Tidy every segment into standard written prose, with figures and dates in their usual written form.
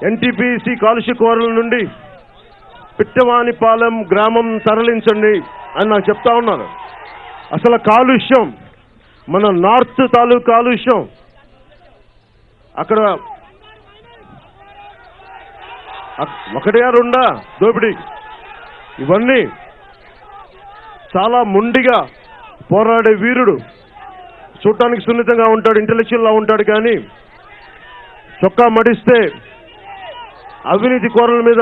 NTPC కాలుష్య కోరల నుండి పిట్టవానిపాలెం గ్రామం తరలించండి అని నాకు చెప్తా ఉన్నారు. అసలు కాలుష్యం మన నార్త్ తాలూకు కాలుష్యం అక్కడ ఒకటేయా రెండా దోపిడీ. ఇవన్నీ చాలా మొండిగా పోరాడే వీరుడు. చూడటానికి సున్నితంగా ఉంటాడు, ఇంటెలెక్చువల్లా ఉంటాడు, కానీ చొక్కా మడిస్తే అవినీతి కోరల మీద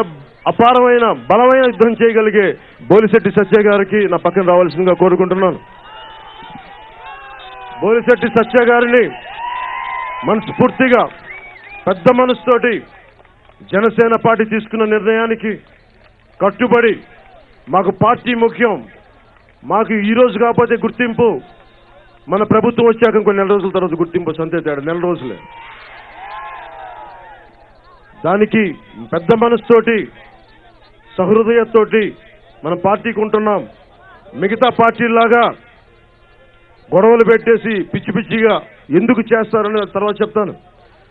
అపారమైన బలమైన యుద్ధం చేయగలిగే బోలిశెట్టి సత్య గారికి నా పక్కన రావాల్సిందిగా కోరుకుంటున్నాను. బోలిశెట్టి సత్య గారిని మనస్ఫూర్తిగా పెద్ద మనసుతోటి జనసేన పార్టీ తీసుకున్న నిర్ణయానికి కట్టుబడి మాకు పార్టీ ముఖ్యం, మాకు ఈరోజు కాకపోతే గుర్తింపు మన ప్రభుత్వం వచ్చాక ఇంకో నెల రోజుల తర్వాత గుర్తింపు సంతే తేడా, నెల రోజులే. దానికి పెద్ద మనసుతోటి సహృదయతోటి మనం పార్టీకి ఉంటున్నాం. మిగతా పార్టీలాగా గొడవలు పెట్టేసి పిచ్చి పిచ్చిగా ఎందుకు చేస్తారని తర్వాత చెప్తాను.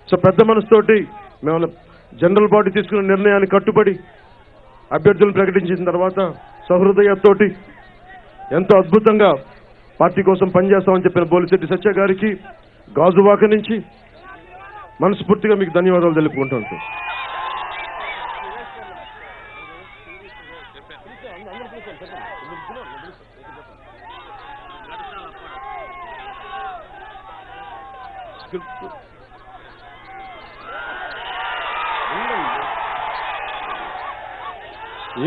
సో పెద్ద మనసుతోటి మేము జనరల్ బాడీ తీసుకున్న నిర్ణయాన్ని కట్టుబడి అభ్యర్థులను ప్రకటించిన తర్వాత సహృదయతోటి ఎంతో అద్భుతంగా పార్టీ కోసం పనిచేస్తామని చెప్పిన బోలిశెట్టి సత్య గారికి గాజువాక నుంచి మనస్ఫూర్తిగా మీకు ధన్యవాదాలు తెలుపుకుంటాను సార్.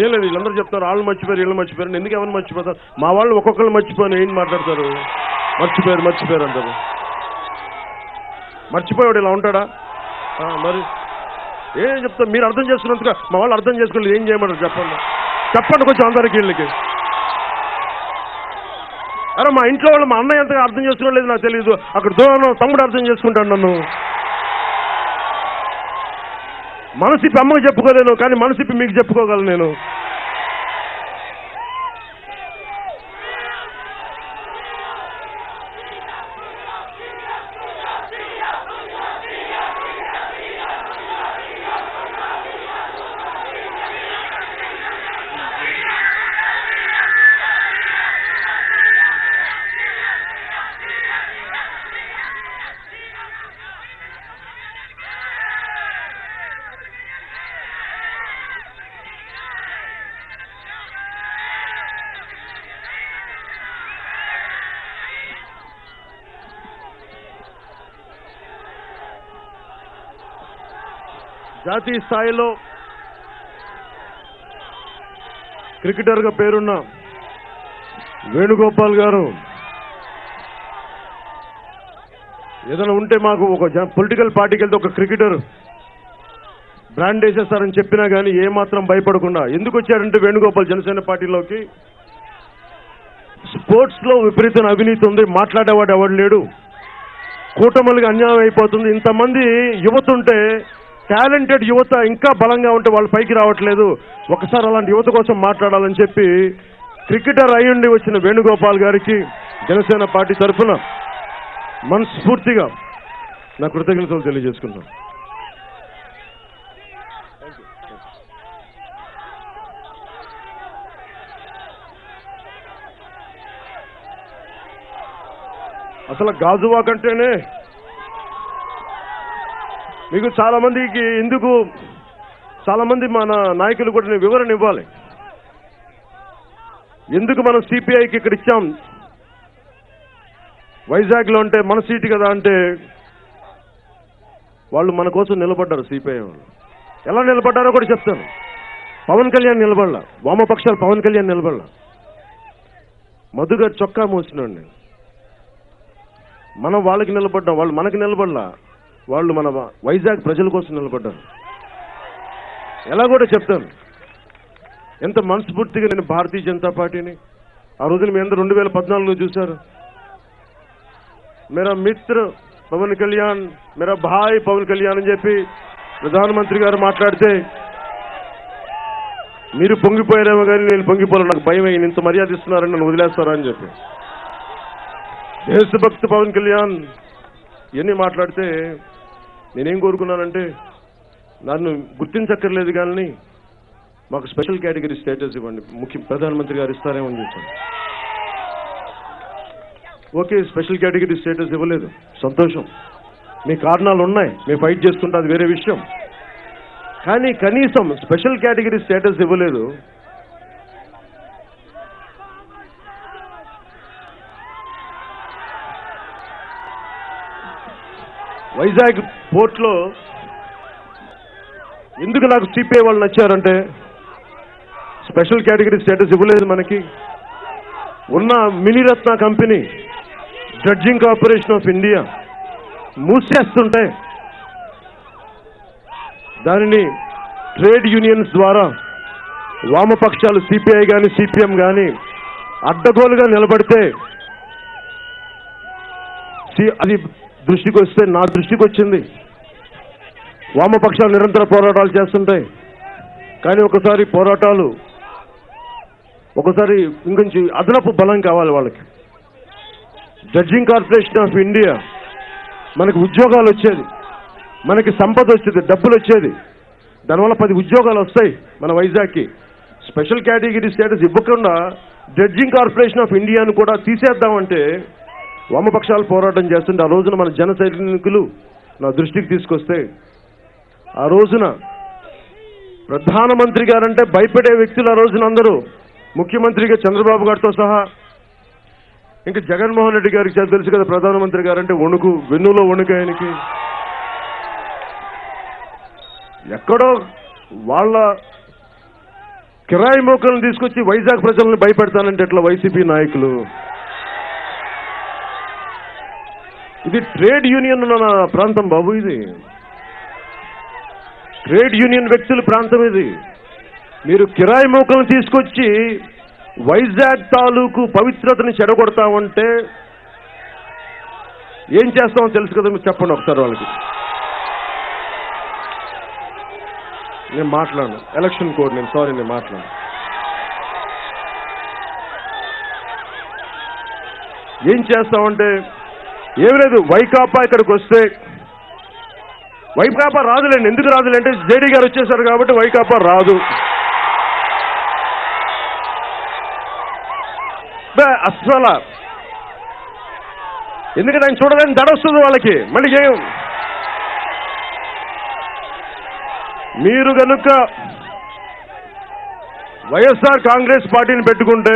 ఏం లేదు, వీళ్ళందరూ చెప్తారు వాళ్ళు మర్చిపోయారు వీళ్ళు మర్చిపోయారు. ఎందుకు ఎవరు మర్చిపోతారు? మా వాళ్ళు ఒక్కొక్కరు మర్చిపోయారు ఏం మాట్లాడతారు? మర్చిపోయారు అంటారు. మర్చిపోయాడు ఇలా ఉంటాడా? మరి ఏం చెప్తారు? మీరు అర్థం చేసుకున్నందుకు మా వాళ్ళు అర్థం చేసుకోలేదు, ఏం చేయమంటారు చెప్పండి కొంచెం అందరికి వీళ్ళకి. అరే మా ఇంట్లో వాళ్ళు మా అన్నయ్య ఎంతగా అర్థం చేసుకోలేదు నాకు తెలియదు, అక్కడ దూరం తమ్ముడు అర్థం చేసుకుంటాను నన్ను. మనసిప్పి అమ్మకి చెప్పుకోలేను, కానీ మనసిప్పి మీకు చెప్పుకోగలను నేను. జాతీయ స్థాయిలో క్రికెటర్గా పేరున్న వేణుగోపాల్ గారు ఏదైనా ఉంటే మాకు ఒక పొలిటికల్ పార్టీకి వెళ్తే ఒక క్రికెటర్ బ్రాండ్ వేసేస్తారని చెప్పినా కానీ ఏమాత్రం భయపడకుండా ఎందుకు వచ్చారంటే వేణుగోపాల్ జనసేన పార్టీలోకి స్పోర్ట్స్లో విపరీతమైన అవినీతి ఉంది, మాట్లాడేవాడు ఎవడు లేడు, కూటములుగా అన్యాయం అయిపోతుంది, ఇంతమంది యువత ఉంటే టాలెంటెడ్ యువత ఇంకా బలంగా ఉంటే వాళ్ళు పైకి రావట్లేదు, ఒకసారి అలాంటి యువత కోసం మాట్లాడాలని చెప్పి క్రికెటర్ అయ్యుండి వచ్చిన వేణుగోపాల్ గారికి జనసేన పార్టీ తరఫున మనస్ఫూర్తిగా నా కృతజ్ఞతలు తెలియజేసుకుంటాను. అసలు గాజువాక్ అంటేనే మీకు చాలా మందికి ఎందుకు చాలా మంది మన నాయకులు కూడా నేను వివరణ ఇవ్వాలి. ఎందుకు మనం సిపిఐకి ఇక్కడ ఇచ్చాం వైజాగ్లో అంటే మన సీటు కదా అంటే వాళ్ళు మన కోసం నిలబడ్డారు. సిపిఐ వాళ్ళు ఎలా నిలబడ్డారో కూడా చెప్తాను. పవన్ కళ్యాణ్ నిలబడలా, వామపక్షాలు పవన్ కళ్యాణ్ నిలబడలా, మధు గారు చొక్కా మోసినండి. మనం వాళ్ళకి నిలబడ్డాం, వాళ్ళు మనకి నిలబడలా, వాళ్ళు మన వైజాగ్ ప్రజల కోసం నిలబడ్డారు. ఎలా కూడా చెప్తాను. ఎంత మనస్ఫూర్తిగా నేను భారతీయ జనతా పార్టీని ఆ రోజున మీ అందరూ 2014లో చూశారు. मेरा मित्र పవన్ కళ్యాణ్, मेरा భాయ్ పవన్ కళ్యాణ్ అని చెప్పి ప్రధానమంత్రి గారు మాట్లాడితే మీరు పొంగిపోయారేమో కానీ నేను పొంగిపోలే, నాకు భయం అయింది, ఇంత మర్యాద ఇస్తున్నారని నన్ను వదిలేస్తారా అని చెప్పి. దేశభక్తి పవన్ కళ్యాణ్ ఇవన్నీ మాట్లాడితే నేనేం కోరుకున్నానంటే నన్ను గుర్తించక్కర్లేదు కానీ మాకు స్పెషల్ కేటగిరీ స్టేటస్ ఇవ్వండి, ప్రధానమంత్రి గారు ఇస్తారేమో అని చెప్పాను. ఓకే, స్పెషల్ కేటగిరీ స్టేటస్ ఇవ్వలేదు, సంతోషం. మీ కారణాలు ఉన్నాయి, మేము ఫైట్ చేసుకుంటే అది వేరే విషయం. కానీ కనీసం స్పెషల్ కేటగిరీ స్టేటస్ ఇవ్వలేదు. వైజాగ్ పోర్ట్లో ఎందుకు నాకు సిపిఐ వాళ్ళు నచ్చారంటే స్పెషల్ కేటగిరీ స్టేటస్ ఇవ్వలేదు. మనకి ఉన్న Miniratna company dredging corporation of India మూసేస్తుంటే దానిని ట్రేడ్ యూనియన్స్ ద్వారా వామపక్షాలు సిపిఐ కానీ సిపిఎం కానీ అడ్డగోలుగా నిలబడితే అది దృష్టికి వస్తే నా దృష్టికి వచ్చింది. వామపక్షాలు నిరంతర పోరాటాలు చేస్తుంటాయి, కానీ ఒకసారి పోరాటాలు ఇంకొంచెం అదనపు బలం కావాలి వాళ్ళకి. డ్రెడ్జింగ్ కార్పొరేషన్ ఆఫ్ ఇండియా మనకి ఉద్యోగాలు వచ్చేది, మనకి సంపద వచ్చేది, డబ్బులు వచ్చేది, దానివల్ల 10 ఉద్యోగాలు వస్తాయి మన వైజాగ్కి. స్పెషల్ కేటగిరీ స్టేటస్ ఇవ్వకుండా డ్రెడ్జింగ్ కార్పొరేషన్ ఆఫ్ ఇండియాను కూడా తీసేద్దామంటే వామపక్షాలు పోరాటం చేస్తుంటే ఆ రోజున మన జన సైనికులు నా దృష్టికి తీసుకొస్తే ఆ రోజున ప్రధానమంత్రి గారంటే భయపడే వ్యక్తులు ఆ రోజున అందరూ, ముఖ్యమంత్రిగా చంద్రబాబు గారితో సహా, ఇంకా జగన్మోహన్ రెడ్డి గారికి తెలుసు కదా ప్రధానమంత్రి గారంటే వణుకు, వెన్నులో వణుకు ఆయనకి. ఎక్కడో వాళ్ళ కిరాయి మోకలను తీసుకొచ్చి వైజాగ్ ప్రజలను భయపెడతానంటే ఎట్లా వైసీపీ నాయకులు? ఇది ట్రేడ్ యూనియన్ ఉన్న ప్రాంతం బాబు, ఇది ట్రేడ్ యూనియన్ వ్యక్తుల ప్రాంతం. ఇది మీరు కిరాయి మోకలను తీసుకొచ్చి వైజాగ్ తాలూకు పవిత్రతని చెడగొడతామంటే ఏం చేస్తామో తెలుసు కదా, మీరు చెప్పండి ఒకసారి వాళ్ళకి. నేను మాట్లాడను ఎలక్షన్ కోడ్, నేను మాట్లాడను. ఏం చేస్తామంటే ఏమి లేదు. వైకాపా ఇక్కడికి వస్తే వైకాపా రాదులేండి. ఎందుకు రాదులేంటే జేడీ గారు వచ్చేసారు కాబట్టి వైకాపా రాదు. అస్సలు ఎందుకంటే ఆయన చూడదని దడొస్తుంది వాళ్ళకి. మళ్ళీ ఏం మీరు కనుక వైఎస్ఆర్ కాంగ్రెస్ పార్టీని పెట్టుకుంటే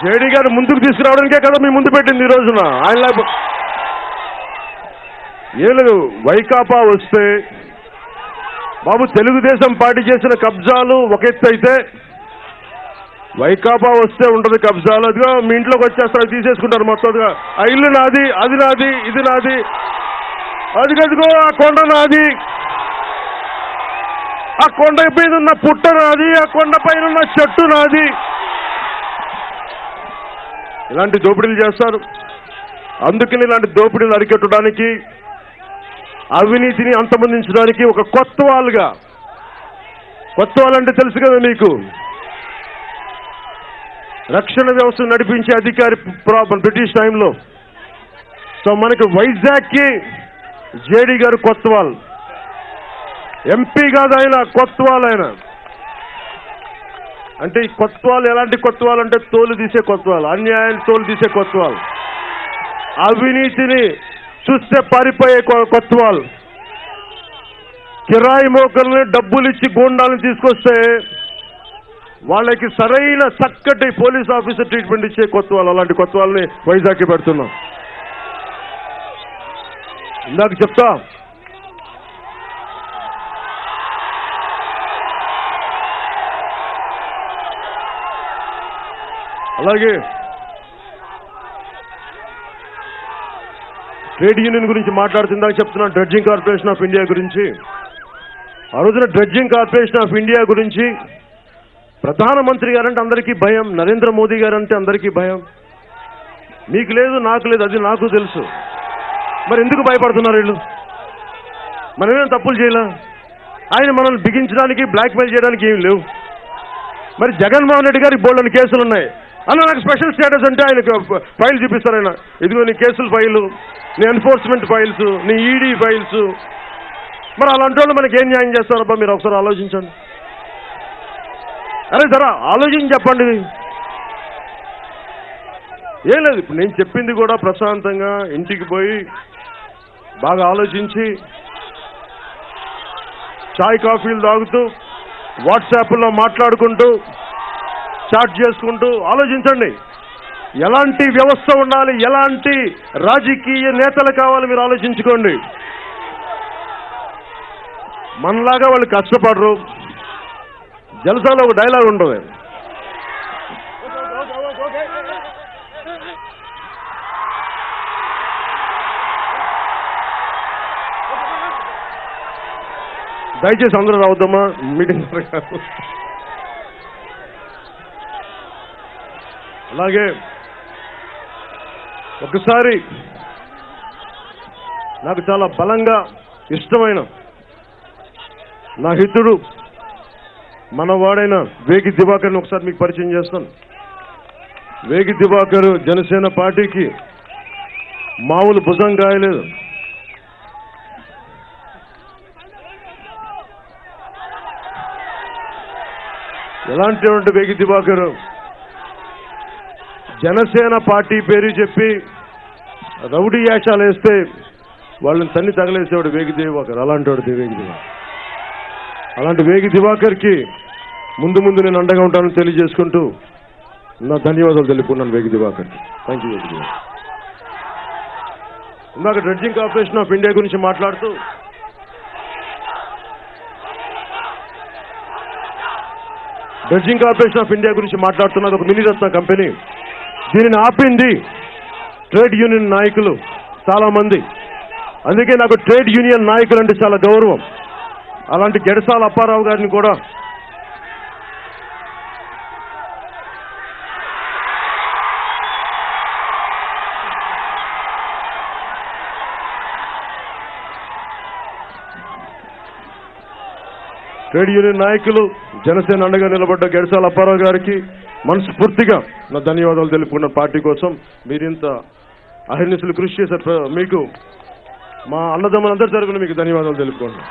జేడీ గారు ముందుకు తీసుకురావడానికే కదా మీ ముందు పెట్టింది ఈ రోజున. ఆయన ఏం లేదు. వైకాపా వస్తే బాబు తెలుగుదేశం పార్టీ చేసిన కబ్జాలు ఒక ఎత్తు అయితే, వైకాపా వస్తే ఉంటుంది కబ్జాలు. అదిగా మీ ఇంట్లోకి వచ్చేస్తారు, తీసేసుకుంటారు మొత్తంగా. ఆ ఇల్లు నాది, అది నాది, ఇది నాది, అది కదుగో ఆ కొండ నాది, ఆ కొండ పైన ఉన్న పుట్ట నాది, ఆ కొండ పైన ఉన్న చెట్టు నాది. ఇలాంటి దోపిడీలు చేస్తారు. అందుకని ఇలాంటి దోపిడీలు అరికట్టడానికి, అవినీతిని అంతమొందించడానికి ఒక కొత్త వాళ్ళంటే తెలుసు కదా మీకు, రక్షణ వ్యవస్థ నడిపించే అధికారి బ్రిటిష్ టైంలో. సో మనకి వైజాగ్కి జేడీ గారు కొత్త వాళ్ళు, ఎంపీ కాదు ఆయన, కొత్త వాళ్ళు ఆయన. అంటే ఈ కొత్త వాళ్ళు ఎలాంటి కొత్త వాళ్ళు అంటే తోలు తీసే కొత్త వాళ్ళు, అన్యాయాన్ని తోలు తీసే కొత్త వాళ్ళు, అవినీతిని చూస్తే పారిపోయే కొత్త వాళ్ళు, కిరాయి మోకల్ని డబ్బులు ఇచ్చి గూండాలను తీసుకొస్తే వాళ్ళకి సరైన చక్కటి పోలీస్ ఆఫీసర్ ట్రీట్మెంట్ ఇచ్చే కొత్త వాళ్ళు. అలాంటి కొత్త వాళ్ళని వైజాగ్కి పెడుతున్నాం. ఇందాక చెప్తా, అలాగే ట్రేడ్ యూనియన్ గురించి మాట్లాడుతుందాక చెప్తున్నాను. డ్రెడ్జింగ్ కార్పొరేషన్ ఆఫ్ ఇండియా గురించి, ఆ రోజున డ్రెడ్జింగ్ కార్పొరేషన్ ఆఫ్ ఇండియా గురించి ప్రధానమంత్రి గారంటే అందరికీ భయం, నరేంద్ర మోదీ గారంటే అందరికీ భయం. మీకు లేదు, నాకు లేదు, అది నాకు తెలుసు. మరి ఎందుకు భయపడుతున్నారు వీళ్ళు? మనమేం తప్పులు చేయలే. ఆయన మనల్ని బిగించడానికి, బ్లాక్మెయిల్ చేయడానికి ఏమి లేవు. మరి జగన్మోహన్ రెడ్డి గారికి బోల్డని కేసులు ఉన్నాయి. అన్న నాకు స్పెషల్ స్టేటస్ అంటే ఆయనకు ఫైల్ చూపిస్తారు ఆయన. ఇదిగో నీ కేసుల ఫైలు, నీ ఎన్ఫోర్స్మెంట్ ఫైల్స్, నీ ఈడీ ఫైల్స్. మరి అలాంటి వాళ్ళు మనకి ఏం న్యాయం చేస్తారబ్బా? మీరు ఒకసారి ఆలోచించండి. అరే ధర ఆలోచించి చెప్పండి. ఏం లేదు, ఇప్పుడు నేను చెప్పింది కూడా ప్రశాంతంగా ఇంటికి పోయి బాగా ఆలోచించి చాయ్ కాఫీలు తాగుతూ వాట్సాప్లో మాట్లాడుకుంటూ చాట్ చేసుకుంటూ ఆలోచించండి. ఎలాంటి వ్యవస్థ ఉండాలి, ఎలాంటి రాజకీయ నేతలు కావాలి మీరు ఆలోచించుకోండి. మనలాగా వాళ్ళు కష్టపడరు. జలసాలో ఒక డైలాగ్ ఉంటుంది, దయచేసి అందరూ రావద్దమ్మా మీటింగ్. అలాగే ఒకసారి నాకు చాలా బలంగా ఇష్టమైన నా హితుడు మనవాడైన వేగి దివాకర్ని ఒకసారి మీకు పరిచయం చేస్తాను. వేగి దివాకర్ జనసేన పార్టీకి మామూలు భుజం గాయలేదు. ఎలాంటి వేగి దివాకర్ జనసేన పార్టీ పేరు చెప్పి రౌడీ యాశాలు వేస్తే వాళ్ళని తన్ని తగలేసేవాడు వేగి దివాకర్. అలాంటి వాడు వేగి దివాకర్. అలాంటి వేగి దివాకర్కి ముందు నేను అండగా ఉంటానని తెలియజేసుకుంటూ నా ధన్యవాదాలు తెలుపుకున్నాను వేగి దివాకర్కి. థ్యాంక్ యూ వేగి దివాకర్. ఇందాక డ్రెడ్జింగ్ కార్పొరేషన్ ఆఫ్ ఇండియా గురించి మాట్లాడుతూ మాట్లాడుతున్నది ఒక మినీరత్న కంపెనీ. దీనిని ఆపింది ట్రేడ్ యూనియన్ నాయకులు చాలా మంది. అందుకే నాకు ట్రేడ్ యూనియన్ నాయకులు అంటే చాలా గౌరవం. అలాంటి గెడసాల అప్పారావు గారిని కూడా ట్రేడ్ యూనియన్ నాయకులు జనసేన అండగా నిలబడ్డ గెడసాల అప్పారావు గారికి మనస్ఫూర్తిగా నా ధన్యవాదాలు తెలుపుకున్న పార్టీ కోసం మీరింత అహర్నిశలు కృషి చేశారు. మీకు మా అన్నదమ్ములందరి తరపున మీకు ధన్యవాదాలు తెలుపుకుంటున్నాను.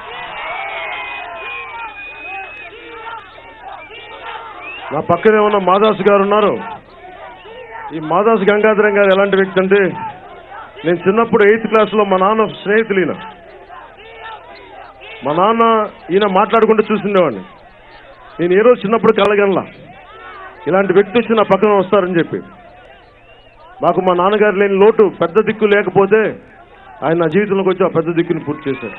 నా పక్కనే ఉన్న మాదాస్ గారు ఉన్నారు. ఈ మాదాస్ గంగాధరం గారు ఎలాంటి వ్యక్తి అంటే, నేను చిన్నప్పుడు 8th క్లాస్లో మా నాన్న స్నేహితులు మా నాన్న ఈయన మాట్లాడుకుంటూ చూసిండేవాడిని. నేను ఏ రోజు చిన్నప్పుడు కలగనలా ఇలాంటి వ్యక్తి వచ్చి నా పక్కన వస్తారని చెప్పి. మాకు మా నాన్నగారు లేని లోటు, పెద్ద దిక్కు లేకపోతే ఆయన నా జీవితంలోకి వచ్చి ఆ పెద్ద దిక్కుని పూర్తి చేశారు.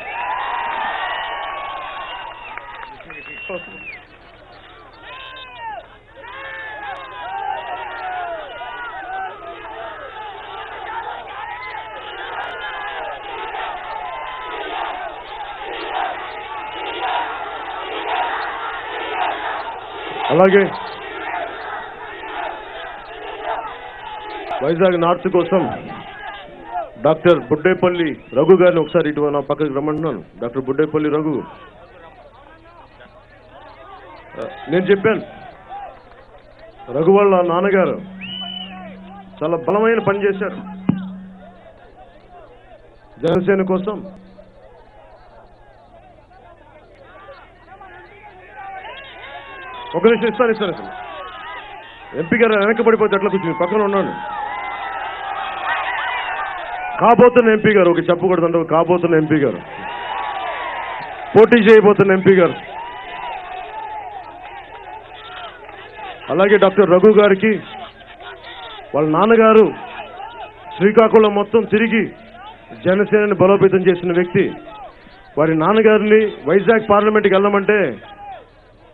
అలాగే వైజాగ్ నార్త్ కోసం డాక్టర్ బుడ్డేపల్లి రఘు గారిని ఒకసారి ఇటు నా పక్కకి రమ్మంటున్నాను. డాక్టర్ బుడ్డేపల్లి రఘు, నేను చెప్పాను రఘు వాళ్ళ నాన్నగారు చాలా బలమైన పని చేశారు జనసేన కోసం. ఒక నిమిషం ఇస్తాను అసలు ఎంపీ గారు వెనకబడిపోతే ఎట్లా కూర్చుని పక్కన ఉన్నాను. కాబోతున్న ఎంపీ గారు, ఒక చెప్పకూడదంటే కాబోతున్న ఎంపీ గారు, పోటీ చేయబోతున్న ఎంపీ గారు. అలాగే డాక్టర్ రఘు గారికి వాళ్ళ నాన్నగారు శ్రీకాకుళం మొత్తం తిరిగి జనసేనని బలోపేతం చేసిన వ్యక్తి. వారి నాన్నగారిని వైజాగ్ పార్లమెంట్కి వెళ్ళమంటే,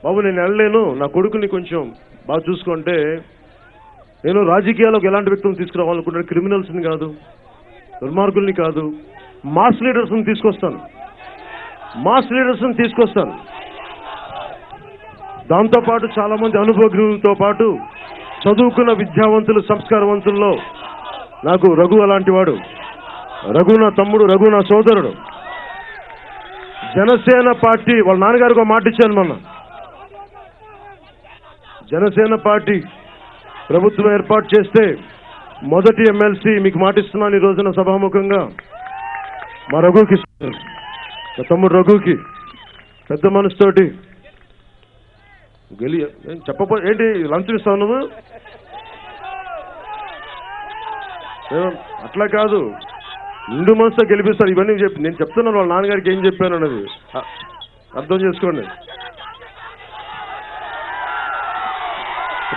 బాబు నేను వెళ్ళలేను, నా కొడుకుని కొంచెం బాగా చూసుకుంటే, నేను రాజకీయాల్లోకి ఎలాంటి వ్యక్తులను తీసుకురావాలనుకుంటాను, క్రిమినల్స్ని కాదు, దుర్మార్గుల్ని కాదు, మాస్ లీడర్స్ని తీసుకొస్తాను. దాంతోపాటు చాలామంది అనుభవజ్ఞులతో పాటు చదువుకున్న విద్యావంతులు, సంస్కారవంతుల్లో నాకు రఘు అలాంటి వాడు. రఘు నా తమ్ముడు, రఘు నా సోదరుడు. జనసేన పార్టీ వాళ్ళ నాన్నగారికి ఒక మాట ఇచ్చాను మొన్న. జనసేన పార్టీ ప్రభుత్వం ఏర్పాటు చేస్తే మొదటి ఎమ్మెల్సీ మీకు మాటిస్తున్నాను ఈ రోజున సభాముఖంగా మా రఘుకి, మా తమ్ముడు రఘుకి పెద్ద మనసుతోటి చెప్పబో ఏంటి లంచం ఇస్తావు నువ్వు? అట్లా కాదు, నిండు మనసుతో గెలిపిస్తారు. ఇవన్నీ నేను చెప్తున్నాను వాళ్ళ నాన్నగారికి ఏం చెప్పాను అన్నది అర్థం చేసుకోండి.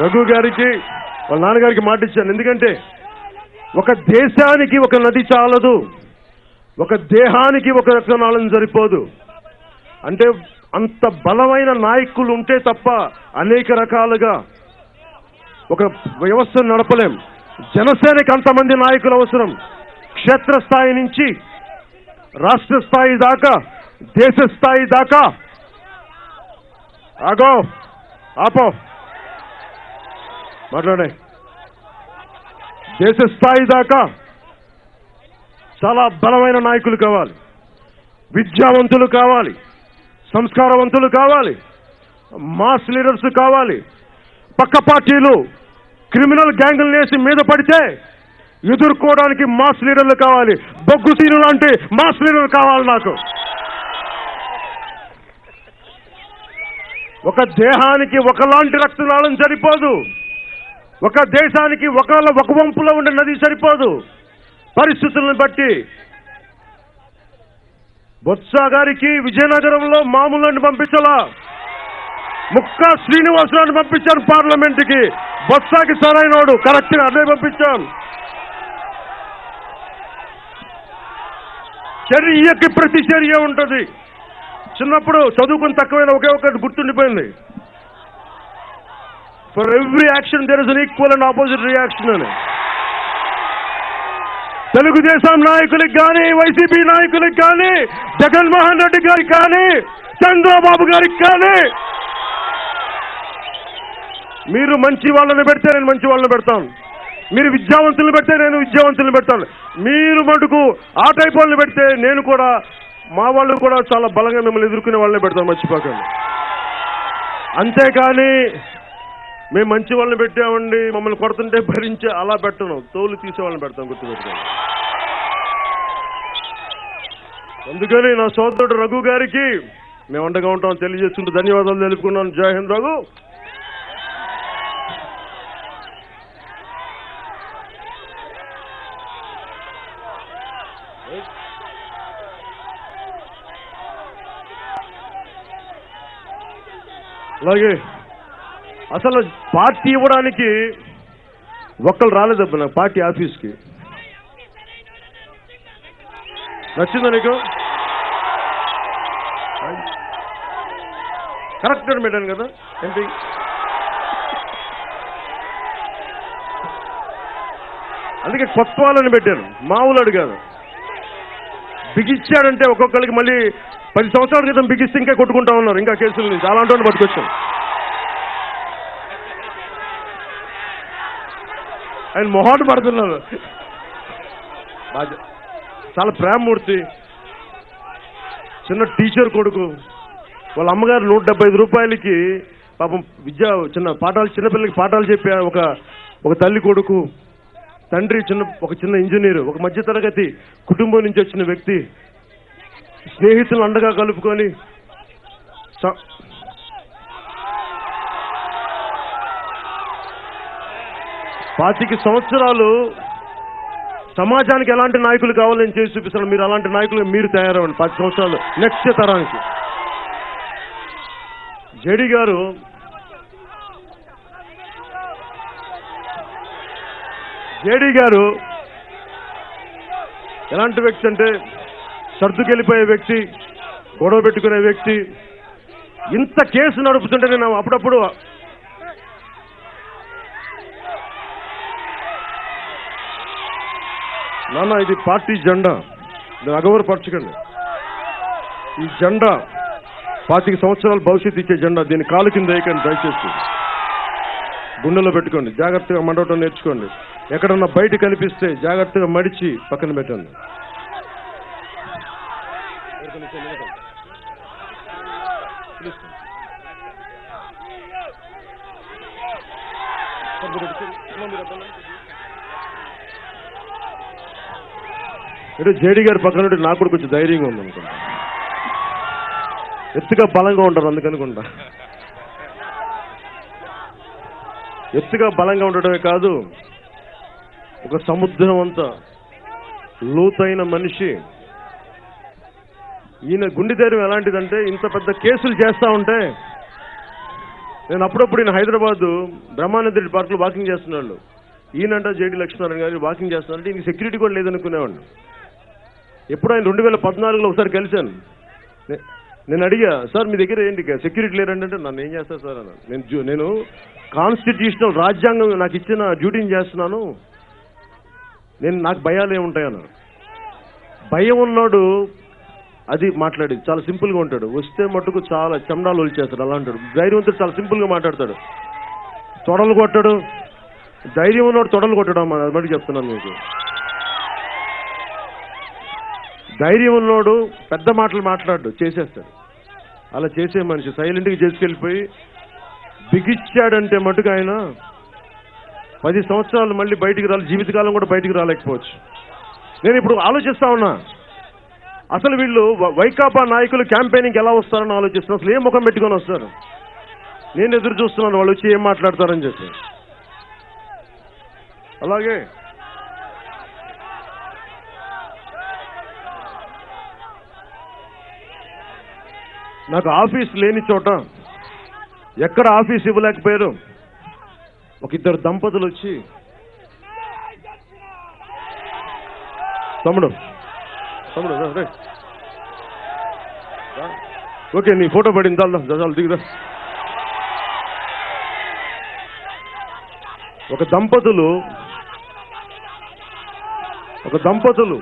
రఘు గారికి వాళ్ళ నాన్నగారికి మాట ఇచ్చాను. ఎందుకంటే ఒక దేశానికి ఒక నది చాలదు, ఒక దేహానికి ఒక రక్తనాళం సరిపోదు. అంటే అంత బలమైన నాయకులు ఉంటే తప్ప అనేక రకాలుగా ఒక వ్యవస్థను నడపలేం. జనసేనకి అంతమంది నాయకులు అవసరం. క్షేత్రస్థాయి నుంచి రాష్ట్ర స్థాయి దాకా, దేశ స్థాయి దాకా. ఆపో మాట్లాడే. దేశ స్థాయి దాకా చాలా బలమైన నాయకులు కావాలి, విద్యావంతులు కావాలి, సంస్కారవంతులు కావాలి, మాస్ లీడర్స్ కావాలి. పక్క పార్టీలు క్రిమినల్ గ్యాంగులు వేసి మీద పడితే ఎదుర్కోవడానికి మాస్ లీడర్లు కావాలి. బొగ్గు సీను లాంటి మాస్ లీడర్లు కావాలి నాకు. ఒక దేహానికి ఒకలాంటి రక్తనాళం సరిపోదు, ఒక దేశానికి ఒక వంపులో ఉండే నది సరిపోదు. పరిస్థితులను బట్టి బొత్స గారికి విజయనగరంలో మామూలుని పంపించాలా, ముక్కా శ్రీనివాసరావుని పంపించాను పార్లమెంటుకి. బొత్సకి సరైనోడు, కరెక్ట్ గా అదే పంపించాను. చర్యకి ప్రతి చర్య ఉంటుంది. చిన్నప్పుడు చదువుకుని తక్కువైన ఒకే ఒకటి గుర్తుండిపోయింది, for every action there is an equal and opposite reaction అని. తెలుగుదేశం నాయకులకు కానీ, వైసీపీ నాయకులకు కానీ, జగన్మోహన్ రెడ్డి గారికి కానీ, చంద్రబాబు గారికి కానీ, మీరు మంచి వాళ్ళని పెడితే నేను మంచి వాళ్ళని పెడతాను, మీరు విద్యావంతులను పెడితే నేను విద్యావంతులను పెడతాను, మీరు మటుకు ఆ టైప్ వాళ్ళని పెడితే నేను కూడా మా వాళ్ళు కూడా చాలా బలంగా మిమ్మల్ని ఎదుర్కొనే వాళ్ళని పెడతాను, మర్చిపోకండి. అంతేకాని మేము మంచి వాళ్ళని పెట్టామండి మమ్మల్ని కొడుతుంటే భరించే అలా పెట్టను, తోలు తీసే వాళ్ళని పెడతాం, గుర్తుపెట్టుకోండి. అందుకని నా సోదరుడు రఘు గారికి మేము అండగా ఉంటాం తెలియజేస్తుంటూ ధన్యవాదాలు తెలుపుకున్నాను. జై హింద్ రఘు. అలాగే అసలు పార్టీ ఇవ్వడానికి ఒక్కరు రాలేదబ్బా నాకు పార్టీ ఆఫీస్కి. నచ్చిందా నీకు? కరెక్ట్ అని పెట్టాను కదా ఏంటి? అందుకే కొత్త వాళ్ళని పెట్టాను, మామూలు కాదు. బిగిచ్చాడంటే ఒక్కొక్కరికి మళ్ళీ 10 సంవత్సరాల క్రితం బిగిస్తే ఇంకా కొట్టుకుంటా ఉన్నారు, ఇంకా కేసుల నుంచి అలాంటి పట్టుకొచ్చాం. ఆయన మొహాటు పడుతున్నారు. చాలా ప్రేమమూర్తి, చిన్న టీచర్ కొడుకు. వాళ్ళ అమ్మగారు 175 రూపాయలకి పాపం చిన్నపిల్లలకి పాఠాలు చెప్పే ఒక తల్లి కొడుకు. తండ్రి ఒక చిన్న ఇంజనీరు, ఒక మధ్యతరగతి కుటుంబం నుంచి వచ్చిన వ్యక్తి. స్నేహితులు అండగా కలుపుకొని పాతిక సంవత్సరాలు సమాజానికి ఎలాంటి నాయకులు కావాలని చేసి చూపిస్తారు. మీరు అలాంటి నాయకులు మీరు తయారవ్వండి 10 సంవత్సరాలు నెక్స్ట్ తరానికి. జేడీ గారు ఎలాంటి వ్యక్తి అంటే సర్దుకెళ్ళిపోయే వ్యక్తి, గొడవ పెట్టుకునే వ్యక్తి. ఇంత కేసు నడుపుతుంటే నేను అప్పుడప్పుడు నాన్న ఇది పార్టీ జెండా, నేను అగౌరవపరచకండి. ఈ జెండా 25 సంవత్సరాల భవిష్యత్తు ఇచ్చే జెండా, దీన్ని కాలు కింద వేయకండి దయచేసి. గుండెలో పెట్టుకోండి, జాగ్రత్తగా మండవటం నేర్చుకోండి. ఎక్కడన్నా బయట కనిపిస్తే జాగ్రత్తగా మడిచి పక్కన పెట్టండి. అంటే జేడీ గారి పక్కన ఉంటే నాకు కూడా కొంచెం ధైర్యంగా ఉంది అనుకుంటా. ఎత్తుగా బలంగా ఉంటారు అందుకనుకుంటా. ఎత్తుగా బలంగా ఉండటమే కాదు, ఒక సముద్రం అంత లోతైన మనిషి. ఈయన గుండె ధైర్యం ఎలాంటిదంటే, ఇంత పెద్ద కేసులు చేస్తా ఉంటే నేను అప్పుడప్పుడు ఈయన హైదరాబాద్ బ్రహ్మానంద రెడ్డి పార్క్లో వాకింగ్ చేస్తున్నాడు. ఈయనంట జేడీ లక్ష్మీనారాయణ గారు వాకింగ్ చేస్తున్నారంటే ఇంక సెక్యూరిటీ కూడా లేదనుకునేవాడిని. ఎప్పుడు ఆయన 2014లో ఒకసారి కలిశాను. నేను అడిగా, సార్ మీ దగ్గర ఏంటి సెక్యూరిటీ లేరంటే, నన్ను ఏం చేస్తారు సార్ అన్న, నేను కాన్స్టిట్యూషనల్ రాజ్యాంగం నాకు ఇచ్చిన డ్యూటీని చేస్తున్నాను, నాకు భయాలు ఏముంటాయన్న. భయం ఉన్నాడు అది మాట్లాడేది చాలా సింపుల్గా ఉంటాడు. వస్తే మటుకు చాలా చెమడాలు ఒలిచేస్తాడు, అలా అంటాడు. ధైర్యవంతుడు చాలా సింపుల్గా మాట్లాడతాడు, తొడలు కొట్టాడు. ధైర్యం ఉన్నాడు తొడలు కొట్టడం అమ్మా, అది మటుకు చెప్తున్నాను మీకు. ధైర్యం ఉన్నాడు పెద్ద మాటలు మాట్లాడు, చేసేస్తాడు. అలా చేసే మనిషి సైలెంట్గా చేసుకెళ్ళిపోయి బిగిచ్చాడంటే మటుకు ఆయన 10 సంవత్సరాలు మళ్ళీ బయటికి రాలి, జీవితకాలం కూడా బయటికి రాలేకపోవచ్చు. నేను ఇప్పుడు ఆలోచిస్తా ఉన్నా, అసలు వీళ్ళు వైకాపా నాయకులు క్యాంపెయినింగ్ ఎలా వస్తారని ఆలోచిస్తున్నా. అసలు ఏం ముఖం పెట్టుకొని వస్తారు? నేను ఎదురు చూస్తున్నాను వాళ్ళు వచ్చి ఏం మాట్లాడతారని చెప్పి. అలాగే నాకు ఆఫీస్ లేని చోట, ఎక్కడ ఆఫీస్ ఇవ్వలేకపోయారు, ఒక 2 దంపతులు వచ్చి, తమ్ముడు ఓకే నీ ఫోటో పడింది చాలు దిగుదా. ఒక దంపతులు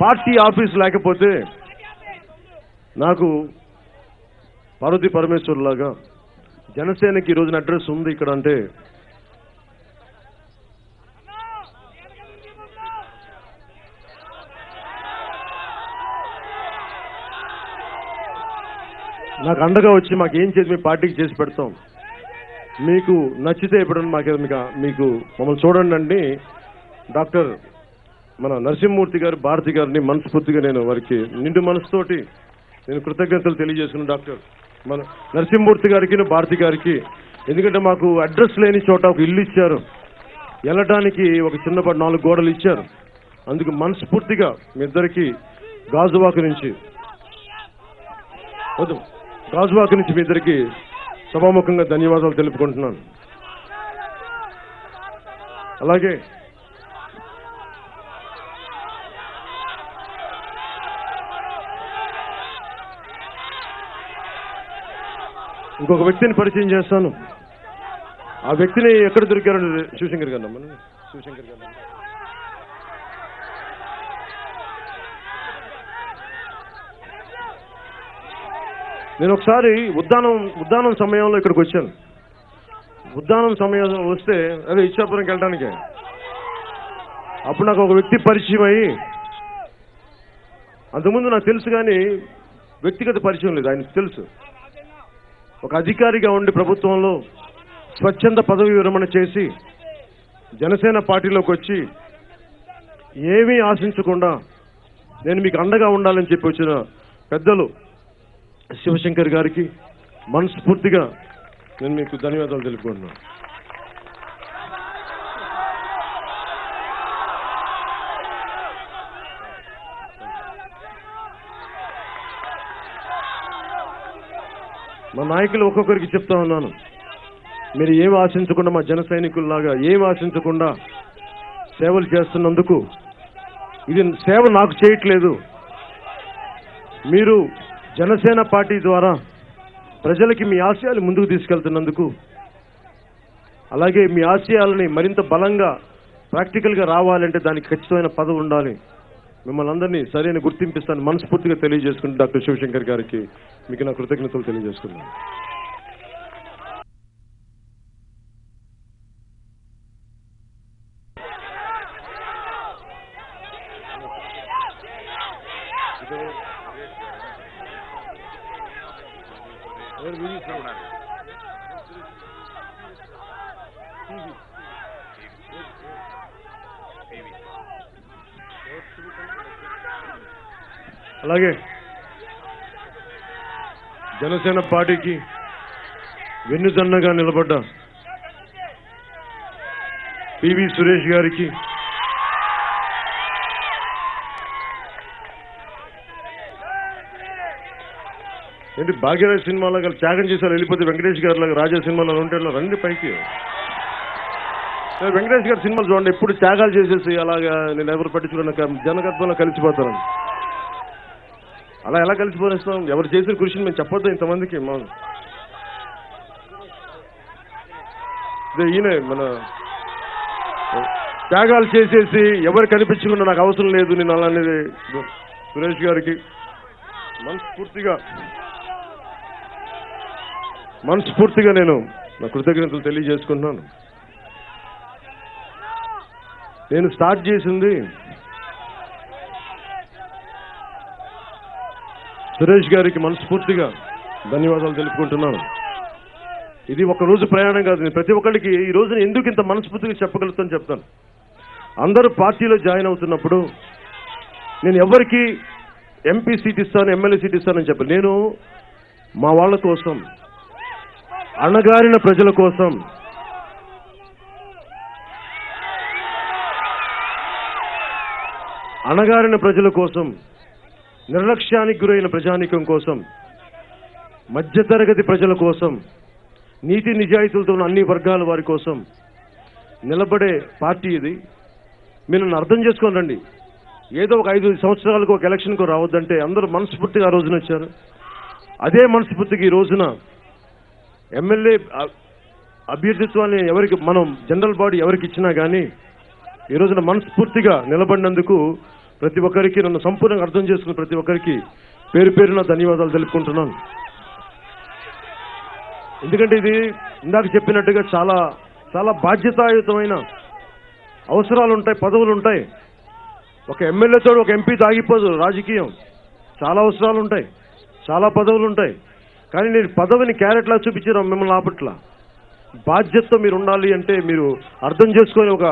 పార్టీ ఆఫీస్ లేకపోతే నాకు పార్వతీ పరమేశ్వర్ లాగా జనసేనకి ఈ రోజున అడ్రస్ ఉంది ఇక్కడ అంటే నాకు అండగా వచ్చి మాకు ఏం చేసి మీ పార్టీకి చేసి పెడతాం, మీకు నచ్చితే ఎప్పుడన్నా మీకు మమ్మల్ని చూడండి అండి. డాక్టర్ మన నరసింహమూర్తి గారు, భారతి గారిని మనస్ఫూర్తిగా నేను వారికి నిండు మనసుతోటి నేను కృతజ్ఞతలు తెలియజేసుకున్నాను. డాక్టర్ మన నరసింహమూర్తి గారికి, భారతి గారికి. ఎందుకంటే మాకు అడ్రస్ లేని చోట ఒక ఇల్లు ఇచ్చారు, వెళ్ళటానికి ఒక చిన్నపాటి 4 గోడలు ఇచ్చారు. అందుకు మనస్ఫూర్తిగా మీ ఇద్దరికి గాజువాక నుంచి మీ ఇద్దరికి సభాముఖంగా ధన్యవాదాలు తెలుపుకుంటున్నాను. అలాగే ఇంకొక వ్యక్తిని పరిచయం చేస్తాను. ఆ వ్యక్తిని ఎక్కడ దొరికారని శివశంకర్ గారు నేను ఒకసారి ఉద్దానం సమయంలో ఇక్కడికి వచ్చాను. ఉద్దానం సమయంలో వస్తే అదే ఇచ్చాపురంకి వెళ్ళడానికి, అప్పుడు నాకు ఒక వ్యక్తి పరిచయం అయ్యి, అంతకుముందు నాకు తెలుసు కానీ వ్యక్తిగత పరిచయం లేదు. ఆయనకు తెలుసు, ఒక అధికారిగా ఉండి ప్రభుత్వంలో స్వచ్ఛంద పదవి విరమణ చేసి జనసేన పార్టీలోకి వచ్చి ఏమీ ఆశించకుండా నేను మీకు అండగా ఉండాలని చెప్పి వచ్చిన పెద్దలు శివశంకర్ గారికి మనస్ఫూర్తిగా నేను మీకు ధన్యవాదాలు తెలుపుకుంటున్నాను. మా నాయకులు ఒక్కొక్కరికి చెప్తా ఉన్నాను, మీరు ఏం ఆశించకుండా, మా జన సైనికుల్లాగా ఏం ఆశించకుండా సేవలు చేస్తున్నందుకు, ఇది సేవ నాకు చేయట్లేదు, మీరు జనసేన పార్టీ ద్వారా ప్రజలకి మీ ఆశయాలు ముందుకు తీసుకెళ్తున్నందుకు, అలాగే మీ ఆశయాలని మరింత బలంగా ప్రాక్టికల్గా రావాలంటే దానికి ఖచ్చితమైన పదవి ఉండాలి. మిమ్మల్ని అందరినీ సరైన గుర్తింపిస్తాను మనస్ఫూర్తిగా తెలియజేసుకుంటూ డాక్టర్ శివశంకర్ గారికి మీకు నా కృతజ్ఞతలు తెలియజేసుకున్నాను. అలాగే జనసేన పార్టీకి వెన్నుదన్నగా నిలబడ్డ పివి సురేష్ గారికి, ఏంటి భాగ్యరాజ్ సినిమాలో త్యాగం చేశారు వెళ్ళిపోతే వెంకటేష్ గారు లాగా రాజా సినిమాలో ఉంటే రండి పైకి. వెంకటేష్ గారి సినిమాలు చూడండి, ఎప్పుడు త్యాగాలు చేసేసి అలాగా నేను ఎవరు పట్టించుకున్న జనగర్భంలో కలిసిపోతాను. అలా ఎలా కలిసిపోనేస్తాం? ఎవరు చేసిన కృషిని మేము చెప్పొద్దు ఇంతమందికి. ఈయన మన త్యాగాలు చేసేసి ఎవరు కనిపించకుండా నాకు అవసరం లేదు నేను అలానేది సురేష్ గారికి మనస్ఫూర్తిగా నేను నా కృతజ్ఞతలు తెలియజేసుకుంటున్నాను. నేను స్టార్ట్ చేసింది సురేష్ గారికి మనస్ఫూర్తిగా ధన్యవాదాలు తెలుపుకుంటున్నాను. ఇది ఒక రోజు ప్రయాణం కాదు. నేను ప్రతి ఒక్కరికి ఈ రోజున ఎందుకు ఇంత మనస్ఫూర్తిగా చెప్పగలుగుతాను చెప్తాను. అందరూ పార్టీలో జాయిన్ అవుతున్నప్పుడు నేను ఎవరికి ఎంపీ సీట్ ఇస్తాను, ఎమ్మెల్యే సీట్ ఇస్తానని చెప్పి, నేను మా వాళ్ళ కోసం, అణగారిన ప్రజల కోసం, నిర్లక్ష్యానికి గురైన ప్రజానీకం కోసం, మధ్యతరగతి ప్రజల కోసం, నీతి నిజాయితీలతో ఉన్న అన్ని వర్గాల వారి కోసం నిలబడే పార్టీ ఇది. మీరు నన్ను అర్థం చేసుకొని రండి. ఏదో ఒక 5 సంవత్సరాలకు ఒక ఎలక్షన్కు రావద్దంటే అందరూ మనస్ఫూర్తిగా ఆ రోజున వచ్చారు. అదే మనస్ఫూర్తిగా ఈ రోజున ఎమ్మెల్యే అభ్యర్థిత్వాన్ని ఎవరికి మనం జనరల్ బాడీ ఎవరికి ఇచ్చినా కానీ ఈ రోజున మనస్ఫూర్తిగా నిలబడినందుకు ప్రతి ఒక్కరికి, నన్ను సంపూర్ణంగా అర్థం చేసుకున్న ప్రతి ఒక్కరికి పేరు పేరున ధన్యవాదాలు తెలుపుకుంటున్నాను. ఎందుకంటే ఇది ఇందాక చెప్పినట్టుగా చాలా చాలా బాధ్యతాయుతమైన అవసరాలు ఉంటాయి, పదవులు ఉంటాయి. ఒక ఎమ్మెల్యేతో ఒక ఎంపీతో ఆగిపోదు రాజకీయం. చాలా అవసరాలు ఉంటాయి, చాలా పదవులు ఉంటాయి. కానీ నేను పదవిని క్యారెట్లా చూపించారు మిమ్మల్ని ఆపట్ల. బాధ్యతతో మీరు ఉండాలి అంటే మీరు అర్థం చేసుకొని ఒక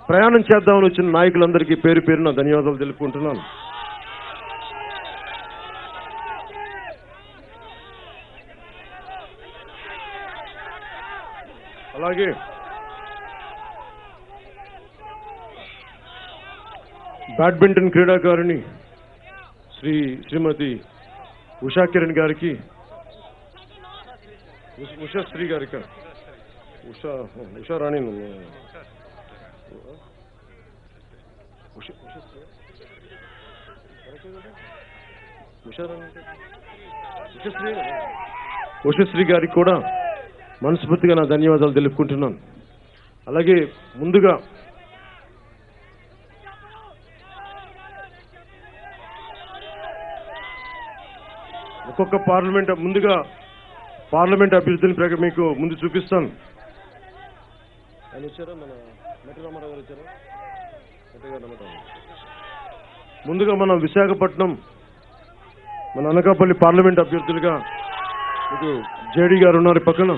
ప్రయాణం చేద్దామని వచ్చిన నాయకులందరికీ పేరు పేరున ధన్యవాదాలు తెలుపుకుంటున్నాను. అలాగే బ్యాడ్మింటన్ క్రీడాకారిణి శ్రీమతి ఉషా కిరణ్ గారికి, ఉషాశ్రీ గారికి, ఉషారాణి ఉషశ్రీ గారికి కూడా మనస్ఫూర్తిగా నా ధన్యవాదాలు తెలుపుకుంటున్నాను. అలాగే ముందుగా ఒక్కొక్క పార్లమెంట్ అభ్యర్థులని మీకు ముందు చూపిస్తాను. ఆయన వచ్చారా? మన మెట్రామారావు గారు వచ్చారా? ముందుగా మన విశాఖపట్నం, మన అనకాపల్లి పార్లమెంట్ అభ్యర్థులుగా మీకు జేడీ గారు ఉన్నారు పక్కన.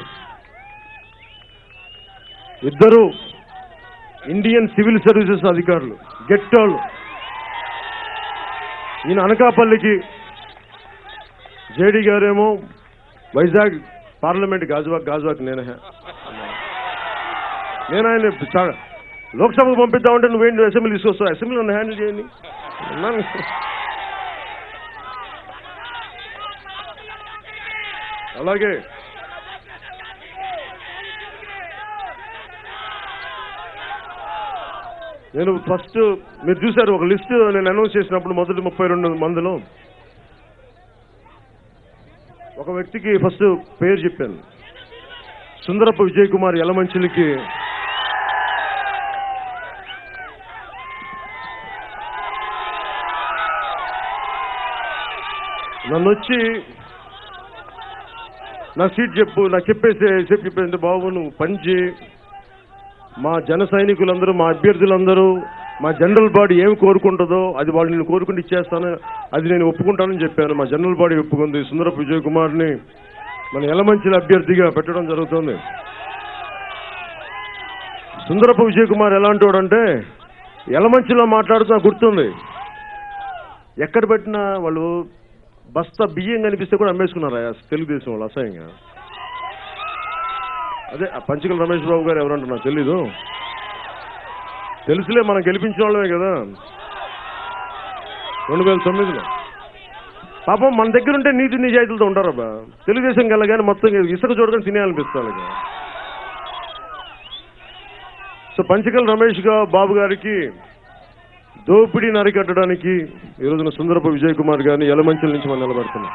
ఇద్దరు ఇండియన్ సివిల్ సర్వీసెస్ అధికారులు, గెట్టాళ్ళు. ఈయన అనకాపల్లికి, జేడీ గారేమో వైజాగ్ పార్లమెంట్ గాజువాక్. నేను ఆయన లోక్సభకు పంపిద్దామంటే నువ్వేంటి అసెంబ్లీ తీసుకొస్తావు, అసెంబ్లీ నన్ను హ్యాండిల్ చేయండి అన్నాను. అలాగే నేను ఫస్ట్ మీరు చూశారు ఒక లిస్ట్ నేను అనౌన్స్ చేసినప్పుడు మొదటి 32 మందిలో ఒక వ్యక్తికి ఫస్ట్ పేరు చెప్పాను. సుందరపు విజయ్ కుమార్ యలమంచిలికి నన్ను వచ్చి నా సీట్ చెప్పు, నాకు చెప్పేసి బాబు నువ్వు పంచి మా జన సైనికులందరూ, మా అభ్యర్థులందరూ, మా జనరల్ బాడీ ఏమి కోరుకుంటుందో అది వాళ్ళు నేను కోరుకుంటూ ఇచ్చేస్తాను, అది నేను ఒప్పుకుంటానని చెప్పాను. మా జనరల్ బాడీ ఒప్పుకుంది. సుందరపు విజయ్ కుమార్ని మన యలమంచిలి అభ్యర్థిగా పెట్టడం జరుగుతుంది. సుందరపు విజయ్ కుమార్ ఎలాంటి వాడంటే యలమంచిలో మాట్లాడుతూ నాకు గుర్తుంది. ఎక్కడ పెట్టినా వాళ్ళు బస్తా బియ్యం కనిపిస్తే కూడా అమ్మేసుకున్నారా తెలుగుదేశం వాళ్ళు అసహ్యంగా. అదే పంచకల రమేష్ బాబు గారు ఎవరంటే నాకు తెలీదు, తెలుసులే మనం గెలిపించిన వాళ్ళమే కదా 2009లో. పాపం మన దగ్గర ఉంటే నీతి నిజాయితీలతో ఉంటారబ్బా. తెలుగుదేశం వెళ్ళగానే మొత్తం ఇసుక చూడగానే తినేయాలనిపిస్తాను. సో పంచకల రమేష్ బాబు గారికి దోపిడీని అరికట్టడానికి ఈ రోజున సుందరపు విజయ్ కుమార్ గారిని యలమంచిల నుంచి మనం నిలబడుతున్నాం.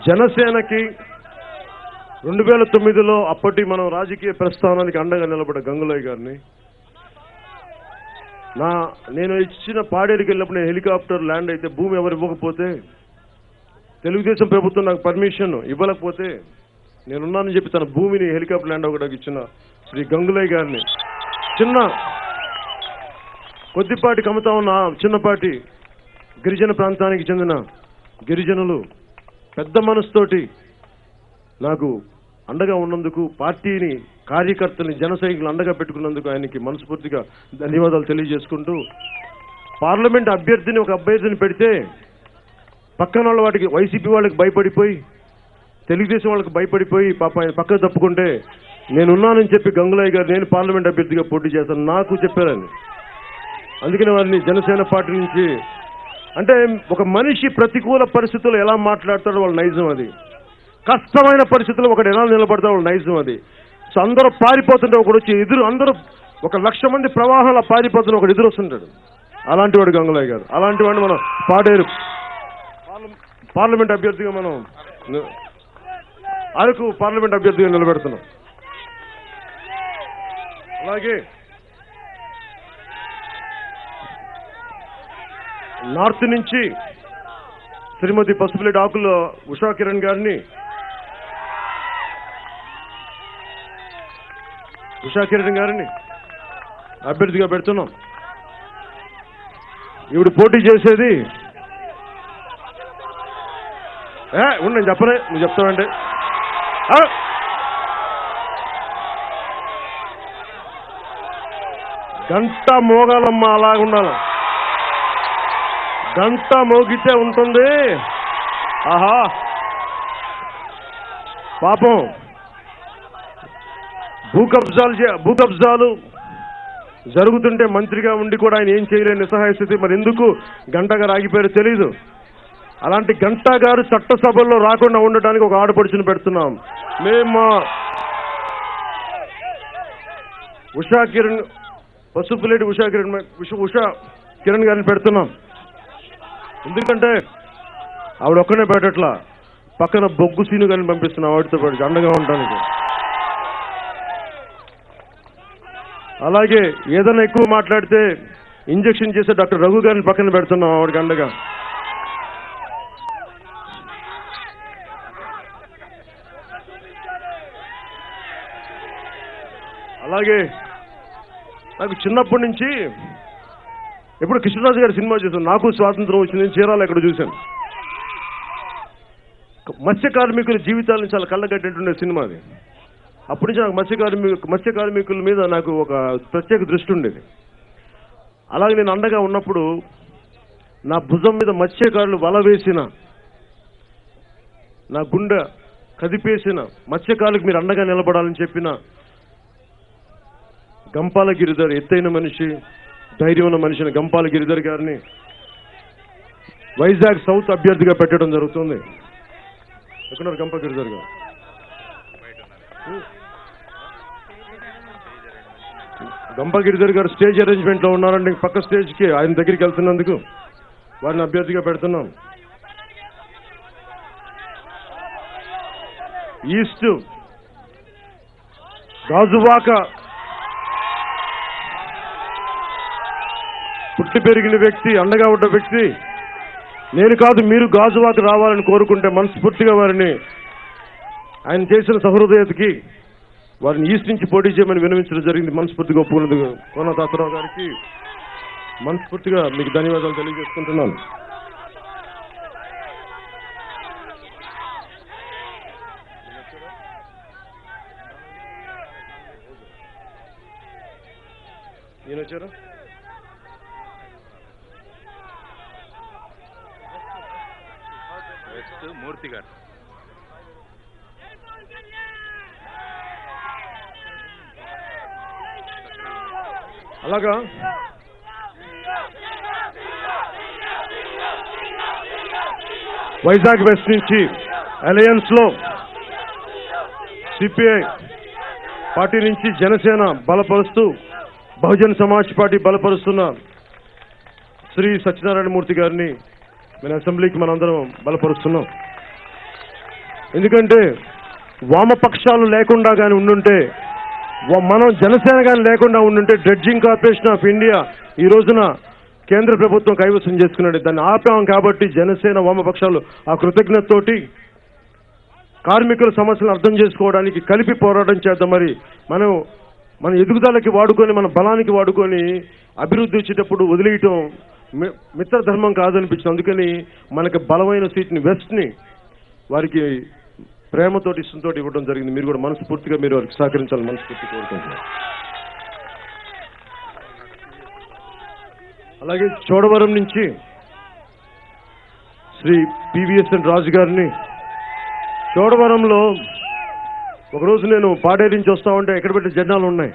జనసేనకి 2009లో అప్పటి మనం రాజకీయ ప్రస్థానానికి అండగా నిలబడ్డ గంగులయ్య గారిని నేను ఇచ్చిన పాడేరుకి వెళ్ళినప్పుడు నేను హెలికాప్టర్ ల్యాండ్ అయితే భూమి ఎవరు ఇవ్వకపోతే తెలుగుదేశం ప్రభుత్వం నాకు పర్మిషన్ ఇవ్వలేకపోతే నేనున్నానని చెప్పి తన భూమిని హెలికాప్టర్ ల్యాండ్ అవ్వడానికి ఇచ్చిన శ్రీ గంగులయ్య గారిని కొద్దిపాటి కమతా ఉన్న చిన్నపాటి గిరిజన ప్రాంతానికి చెందిన గిరిజనులు పెద్ద మనసుతోటి నాకు అండగా ఉన్నందుకు, పార్టీని కార్యకర్తల్ని జన సైనికులు అండగా పెట్టుకున్నందుకు ఆయనకి మనస్ఫూర్తిగా ధన్యవాదాలు తెలియజేసుకుంటూ, పార్లమెంట్ అభ్యర్థిని ఒక అభ్యర్థిని పెడితే పక్కన వాళ్ళ వాటికి వైసీపీ వాళ్ళకి భయపడిపోయి తెలుగుదేశం వాళ్ళకి భయపడిపోయి పాప ఆయన పక్కకు తప్పుకుంటే నేనున్నానని చెప్పి గంగులయ్య గారు నేను పార్లమెంట్ అభ్యర్థిగా పోటీ చేస్తాను నాకు చెప్పారని. అందుకని వారిని జనసేన పార్టీ నుంచి, అంటే ఒక మనిషి ప్రతికూల పరిస్థితుల్లో ఎలా మాట్లాడతాడో వాళ్ళ నైజం అది, కష్టమైన పరిస్థితుల్లో ఒకటి ఎలా నిలబడతాడో వాళ్ళ నైజం అది. సో అందరూ పారిపోతుంటే ఒకడు వచ్చి అందరూ 1,00,000 మంది ప్రవాహాల పారిపోతున్న ఒకడు ఎదురు వస్తుంటాడు. అలాంటి వాడు గంగులయ్య గారు. అలాంటి వాడిని మనం పాడేరు పార్లమెంట్ అభ్యర్థిగా మనం అరకు పార్లమెంట్ అభ్యర్థిగా నిలబెడుతున్నాం. అలాగే నార్త్ నుంచి శ్రీమతి పసుపులేటి ఆకుల ఉషా కిరణ్ గారిని అభ్యర్థిగా పెడుతున్నాం. ఈవిడ పోటీ చేసేది నేను చెప్పనే, నువ్వు చెప్తావంటే గంట మోగాలమ్మ, అలాగ ఉండాలి. గంట మోగితే ఉంటుంది. ఆహా పాపం భూకబ్జాలు జరుగుతుంటే మంత్రిగా ఉండి కూడా ఆయన ఏం చేయలేని నిస్సహాయ స్థితి. మరి ఎందుకు గంటగా రాగిపోయారో తెలీదు. అలాంటి గంటా గారు చట్టసభల్లో రాకుండా ఉండటానికి ఒక ఆడపడుచుని పెడుతున్నాం. మేము ఉషా కిరణ్, పసుపులేటి ఉషా కిరణ్ గారిని పెడుతున్నాం. ఎందుకంటే ఆవిడ ఒక్కనే పెట్టట్లా, పక్కన బొగ్గు సీను గారిని పంపిస్తున్నాం ఆవిడతో పాటు అండగా ఉండడానికి. అలాగే ఏదైనా ఎక్కువ మాట్లాడితే ఇంజక్షన్ చేసే డాక్టర్ రఘు గారిని పక్కన పెడుతున్నాం ఆవిడకి అండగా. అలాగే నాకు చిన్నప్పటి నుంచి ఎప్పుడు కృష్ణరాజు గారి సినిమా చూసాను. నాకు స్వాతంత్రం వచ్చింది, చీరాలు ఎక్కడ చూశాను. మత్స్య కార్మికుల జీవితాలను చాలా కళ్ళగట్టేటుండే సినిమా అది. అప్పటి నుంచి నాకు మత్స్య కార్మికుల మీద నాకు ఒక ప్రత్యేక దృష్టి ఉండేది. అలాగే నేను అండగా ఉన్నప్పుడు నా భుజం మీద మత్స్యకారులు వల వేసిన, నా గుండె కదిపేసిన, మత్స్యకారులకు మీరు అండగా నిలబడాలని చెప్పిన గంపాల గిరిధర్, ఎత్తైన మనిషి, ధైర్యం ఉన్న మనిషిని గంపాల గిరిధర్ గారిని వైజాగ్ సౌత్ అభ్యర్థిగా పెట్టడం జరుగుతుంది. ఎక్కడున్నారు గంప గిరిధర్ గారు? గంప గిరిధర్ గారు స్టేజ్ అరేంజ్మెంట్ లో ఉన్నారండి. పక్క స్టేజ్ కి ఆయన దగ్గరికి వెళ్తున్నందుకు వారిని అభ్యర్థిగా పెడుతున్నాం. ఈస్ట్ గాజువాక పుట్టి పెరిగిన వ్యక్తి, అండగా ఉన్న వ్యక్తి నేను కాదు, మీరు గాజువాక రావాలని కోరుకుంటే మనస్ఫూర్తిగా వారిని, ఆయన చేసిన సహృదయతకి వారిని ఈస్ట్ నుంచి పోటీ చేయమని వినవించడం జరిగింది. మనస్ఫూర్తిగా ఒప్పుకున్నందుకు కోన తాతారావు గారికి మనస్ఫూర్తిగా మీకు ధన్యవాదాలు తెలియజేసుకుంటున్నాను. ఈయన వచ్చారా? మూర్తి గారు. అలాగా వైజాగ్ వెస్ట్ నుంచి అలయన్స్ లో సిపిఐ పార్టీ నుంచి జనసేన బలపరుస్తూ బహుజన్ సమాజ్ పార్టీ బలపరుస్తున్న శ్రీ సత్యనారాయణ మూర్తి గారిని మన అసెంబ్లీకి మనందరం బలపరుస్తున్నాం. ఎందుకంటే వామపక్షాలు లేకుండా కానీ ఉండుంటే, మనం జనసేన కానీ లేకుండా ఉండుంటే డ్రెడ్జింగ్ కార్పొరేషన్ ఆఫ్ ఇండియా ఈ రోజున కేంద్ర ప్రభుత్వం కైవసం చేసుకున్నాడు. దాన్ని ఆపాం కాబట్టి జనసేన వామపక్షాలు ఆ కృతజ్ఞతతోటి కార్మికుల సమస్యలను అర్థం చేసుకోవడానికి కలిపి పోరాటం చేద్దాం. మరి మన ఎదుగుదలకి వాడుకొని, మన బలానికి వాడుకొని అభివృద్ధి వచ్చేటప్పుడు వదిలేయటం మిత్రధర్మం కాదనిపించింది. అందుకని మనకి బలమైన సీట్ని వెస్ట్ని వారికి ప్రేమతోటి ఇష్టంతో ఇవ్వడం జరిగింది. మీరు కూడా మనస్ఫూర్తిగా మీరు వారికి సహకరించాలని మనస్ఫూర్తి కోరుకుంటున్నారు. అలాగే చోడవరం నుంచి శ్రీ పివిఎస్ఎన్ రాజు గారిని, చోడవరంలో ఒకరోజు నేను పాడేరు నుంచి వస్తా ఉంటే ఎక్కడ పెట్టే జెండాలు ఉన్నాయి,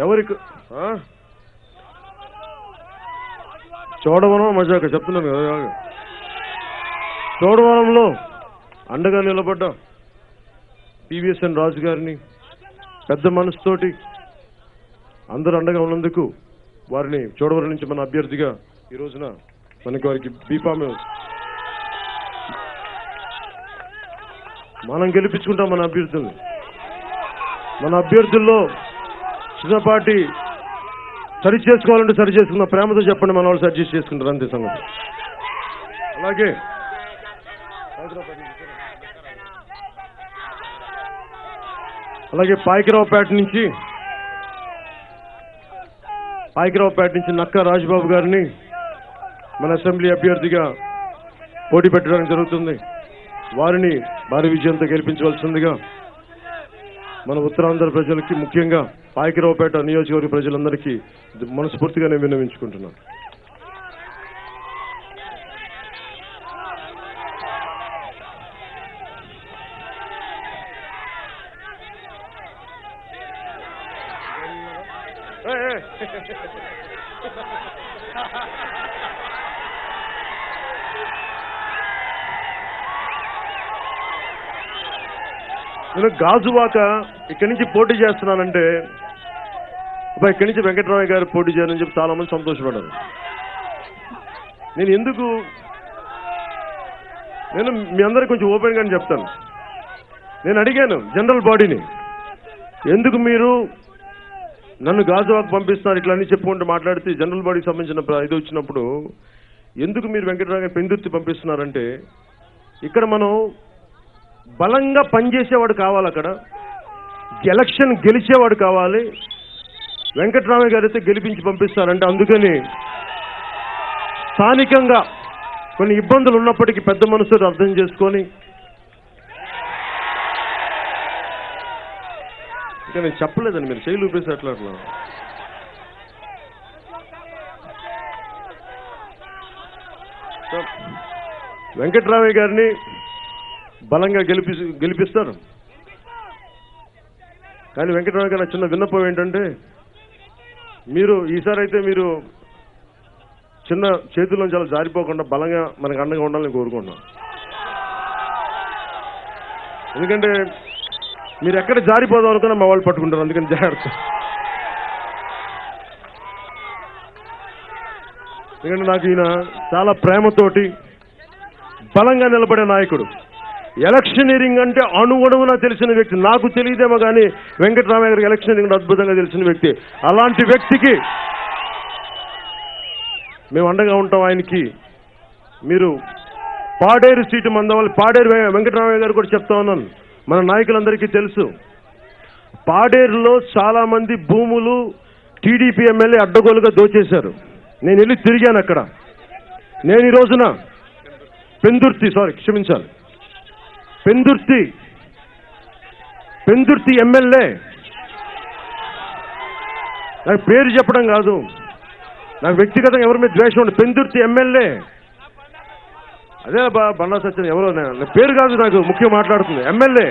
ఎవరికి చోడవరం మజాక చెప్తున్నాను కదా, చోడవరంలో అండగా నిలబడ్డ పివిఎస్ఎన్ రాజు గారిని పెద్ద మనసుతోటి అందరూ అండగా ఉన్నందుకు వారిని చోడవరం నుంచి మన అభ్యర్థిగా ఈ రోజున మనకి వారికి బీఫామ్ మనం గెలిపించుకుంటాం. మన అభ్యర్థుల్లో చిన్నపాటి సరి చేసుకోవాలంటే సరి చేసుకుందాం, ప్రేమతో చెప్పండి, మన వాళ్ళు సరి చేసుకుంటారు, అంతే సంగతి. అలాగే పాయకరావుపేట నుంచి నక్కా రాజబాబు గారిని మన అసెంబ్లీ అభ్యర్థిగా పోటీ పెట్టడానికి జరుగుతుంది. వారిని భారీ విజయంతో గెలిపించవలసిందిగా మన ఉత్తరాంధ్ర ప్రజలకి, ముఖ్యంగా పాయకరావుపేట నియోజకవర్గ ప్రజలందరికీ మనస్ఫూర్తిగా నేను విన్నవించుకుంటున్నాను. నేను గాజువాక ఇక్కడి నుంచి పోటీ చేస్తున్నానంటే, ఇక్కడి నుంచి వెంకటరామయ్య గారు పోటీ చేయాలని చెప్పి చాలా మంది సంతోషపడ్డారు. నేను మీ అందరికీ కొంచెం ఓపెన్గానే చెప్తాను. నేను అడిగాను జనరల్ బాడీని, ఎందుకు మీరు నన్ను గాజువాక పంపిస్తున్నారు ఇట్లా అని చెప్పుకుంటూ మాట్లాడితే, జనరల్ బాడీకి సంబంధించిన ఇది వచ్చినప్పుడు ఎందుకు మీరు వెంకటరామయ్య పెందుర్తి పంపిస్తున్నారంటే, ఇక్కడ మనం బలంగా పనిచేసేవాడు కావాలి, అక్కడ ఎలక్షన్ గెలిచేవాడు కావాలి. వెంకటరామయ్య గారు అయితే గెలిపించి పంపిస్తారంటే, అందుకని స్థానికంగా కొన్ని ఇబ్బందులు ఉన్నప్పటికీ పెద్ద మనసులు అర్థం చేసుకొని, ఇంకా నేను చెప్పలేదండి, మీరు చేయలు ఊపేసి అట్లా వెంకటరామయ్య గారిని బలంగా గెలిపిస్తారు. కానీ వెంకటరామయ్య గారు చిన్న విన్నపం ఏంటంటే, మీరు ఈసారి అయితే మీరు చిన్న చేతుల్లో చాలా జారిపోకుండా బలంగా మనకు అండగా ఉండాలని కోరుకుంటున్నాం. ఎందుకంటే మీరు ఎక్కడ జారిపోదాం అనుకున్నా మా వాళ్ళు పట్టుకుంటారు, అందుకని జాగ్రత్త. ఎందుకంటే నాకు ఈయన చాలా ప్రేమతోటి బలంగా నిలబడే నాయకుడు. ఎలక్షనీరింగ్ అంటే అణువణువున తెలిసిన వ్యక్తి. నాకు తెలియదేమో కానీ వెంకటరామయ్య గారికి ఎలక్షనీరింగ్ అద్భుతంగా తెలిసిన వ్యక్తి. అలాంటి వ్యక్తికి మేము అండగా ఉంటాం. ఆయనకి మీరు పాడేరు సీటు మందవాలి. పాడేరు వెంకటరామయ్య గారు కూడా చెప్తా ఉన్నాను, మన నాయకులందరికీ తెలుసు, పాడేరులో చాలా మంది భూములు టీడీపీ ఎమ్మెల్యే అడ్డగోలుగా దోచేశారు. నేను వెళ్ళి తిరిగాను అక్కడ. నేను ఈ రోజున పెందుర్తి ఎమ్మెల్యే, నాకు పేరు చెప్పడం కాదు, నాకు వ్యక్తిగతంగా ఎవరి మీద ద్వేషం ఉండదు. పెందుర్తి ఎమ్మెల్యే అదే బండా సత్యం ఎవరో, పేరు కాదు నాకు ముఖ్యం మాట్లాడుతుంది. ఎమ్మెల్యే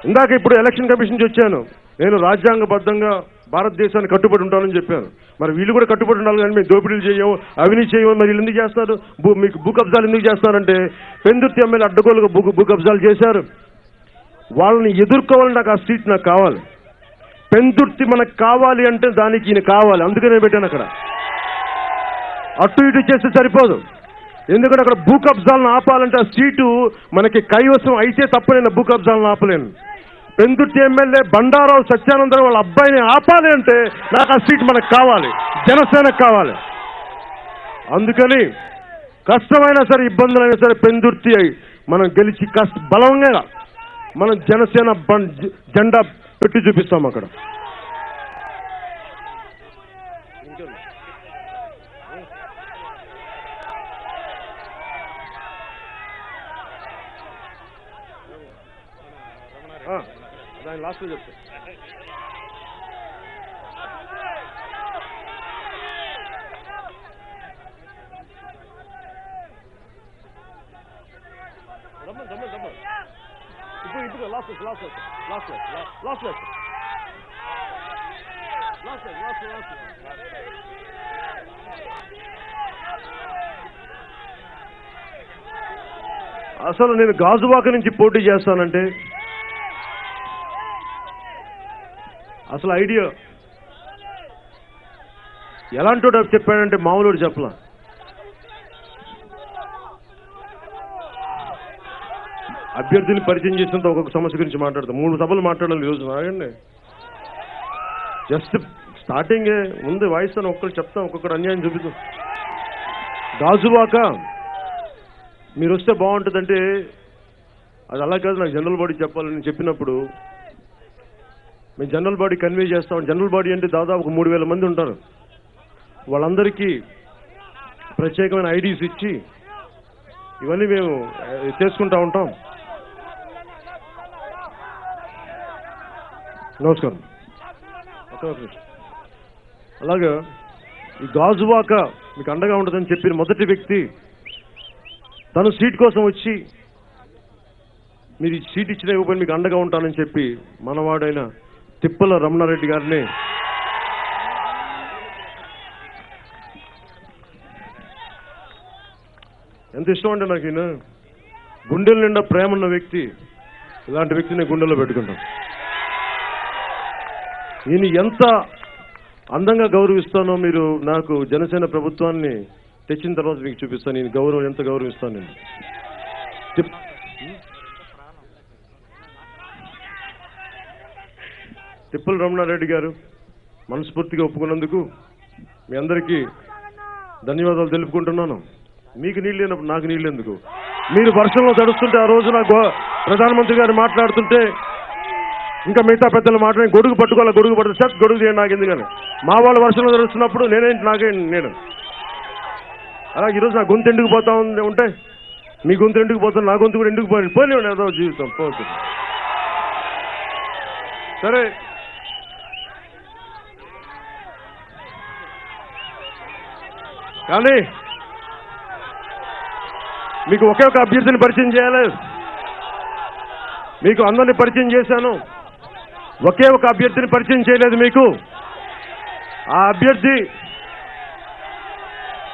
ఇందాక ఇప్పుడు ఎలక్షన్ కమిషన్ నుంచి వచ్చాను. నేను రాజ్యాంగబద్ధంగా భారతదేశానికి కట్టుబడి ఉంటానని చెప్పాను. మరి వీళ్ళు కూడా కట్టుబడి ఉండాలి, కానీ మేము దోపిడీలు చేయము, అవినీతి చేయము. మరి వీళ్ళు ఎందుకు చేస్తున్నారు? మీకు భూ కబ్జాలు ఎందుకు చేస్తున్నారంటే పెందుర్తి ఎమ్మెల్యే అడ్డగోలుగా భూ కబ్జాలు చేశారు. వాళ్ళని ఎదుర్కోవాలని నాకు ఆ సీట్ నాకు కావాలి. పెందుర్తి మనకు కావాలి అంటే దానికి ఈయన కావాలి, అందుకే నేను పెట్టాను అక్కడ. అటు ఇటు చేస్తే సరిపోదు, ఎందుకంటే అక్కడ భూ కబ్జాలను ఆపాలంటే ఆ సీటు మనకి కైవసం అయితే తప్ప నేను భూ కబ్జాలను ఆపలేను. పెందుర్తి ఎమ్మెల్యే బండారావు సత్యానందరావు వాళ్ళ అబ్బాయిని ఆపాలి అంటే నాకు ఆ సీట్ మనకు కావాలి, జనసేనకు కావాలి. అందుకని కష్టమైనా సరే, ఇబ్బందులైనా సరే పెందుర్తి మనం గెలిచి బలంగా మనం జనసేన జెండా పెట్టి చూపిస్తాం అక్కడ. దాని లాస్ట్లో చెప్తా. ఇప్పుడు లాస్ట్ అసలు నేను గాజువాక నుంచి పోటీ చేస్తానంటే అసలు ఐడియా ఎలాంటి చెప్పాడంటే మామూలు చెప్పలా. అభ్యర్థిని పరిచయం చేసినంత ఒక్కొక్క సమస్య గురించి మాట్లాడతాం. 3 సభలు మాట్లాడాలి ఈరోజు. ఆగండి, జస్ట్ స్టార్టింగే ముందు వాయిస్ అని ఒక్కరు చెప్తాం, ఒక్కొక్కరు అన్యాయం చూపిస్తాం. గాజువాక మీరు వస్తే బాగుంటుందంటే అది అలా కాదు, నాకు జనరల్ బాడీ చెప్పాలని చెప్పినప్పుడు మేము జనరల్ బాడీ కన్వే చేస్తాం. జనరల్ బాడీ అంటే దాదాపు 3000 మంది ఉంటారు. వాళ్ళందరికీ ప్రత్యేకమైన ఐడీస్ ఇచ్చి ఇవన్నీ మేము చేసుకుంటూ ఉంటాం. నమస్కారం. అలాగా ఈ గాజువాక మీకు అండగా ఉంటుందని చెప్పిన మొదటి వ్యక్తి తను సీట్ కోసం వచ్చి మీరు ఈ సీట్ ఇచ్చిన ఇవ్వబోయి మీకు అండగా ఉంటానని చెప్పి మనవాడైన తిప్పల రమణారెడ్డి గారిని ఎంత ఇష్టం అంటే నాకు ఈయన గుండెల నిండా ప్రేమ ఉన్న వ్యక్తి. ఇలాంటి వ్యక్తిని గుండెల్లో పెట్టుకుంటాం. ఈయన ఎంత అందంగా గౌరవిస్తానో మీరు నాకు జనసేన ప్రభుత్వాన్ని తెచ్చిన తర్వాత మీకు చూపిస్తాను. నేను గౌరవం ఎంత గౌరవిస్తాను. నేను తిప్పల రమణారెడ్డి గారు మనస్ఫూర్తిగా ఒప్పుకున్నందుకు మీ అందరికీ ధన్యవాదాలు తెలుపుకుంటున్నాను. మీకు నీళ్ళు లేనప్పుడు నాకు నీళ్ళు ఎందుకు? మీరు వర్షంలో తడుస్తుంటే ఆ రోజున ప్రధానమంత్రి గారు మాట్లాడుతుంటే ఇంకా మిగతా పెద్దలు మాట్లాడి గొడుగు పట్టుకోవాలి, గొడుగు పడుతుంది సార్, గొడుగు చేయండి నాకు ఎందుకని. మా వాళ్ళు వర్షంలో తడుస్తున్నప్పుడు నేనేంటి నేను అలా ఈరోజు నా గొంతు ఎందుకు పోతా ఉంటే మీ గొంతు ఎందుకు పోతాను, నా గొంతు కూడా ఎందుకు పోనీ ఏదో జీవితం పోతుంది. సరే, కానీ మీకు ఒకే ఒక అభ్యర్థిని పరిచయం చేయాలి. మీకు అందరినీ పరిచయం చేశాను, ఒకే ఒక అభ్యర్థిని పరిచయం చేయలేదు మీకు. ఆ అభ్యర్థి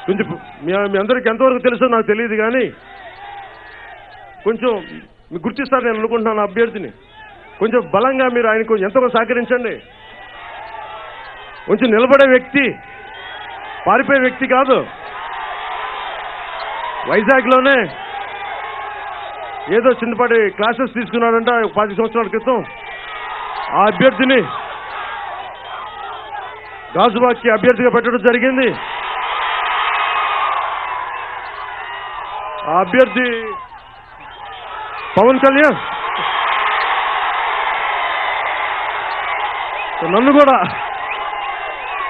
కొంచెం మీ అందరికి ఎంతవరకు తెలుసో నాకు తెలియదు, కానీ కొంచెం మీకు గుర్తిస్తారు నేను అనుకుంటున్నాను. అభ్యర్థిని కొంచెం బలంగా మీరు ఆయనకు ఎంతో సహకరించండి. కొంచెం నిలబడే వ్యక్తి, పారిపోయే వ్యక్తి కాదు. వైజాగ్లోనే ఏదో చిన్నపాటి క్లాసెస్ తీసుకున్నాడంట 10 సంవత్సరాల క్రితం. ఆ అభ్యర్థిని గాజువాక్కి అభ్యర్థిగా పెట్టడం జరిగింది. ఆ అభ్యర్థి పవన్ కళ్యాణ్. నన్ను కూడా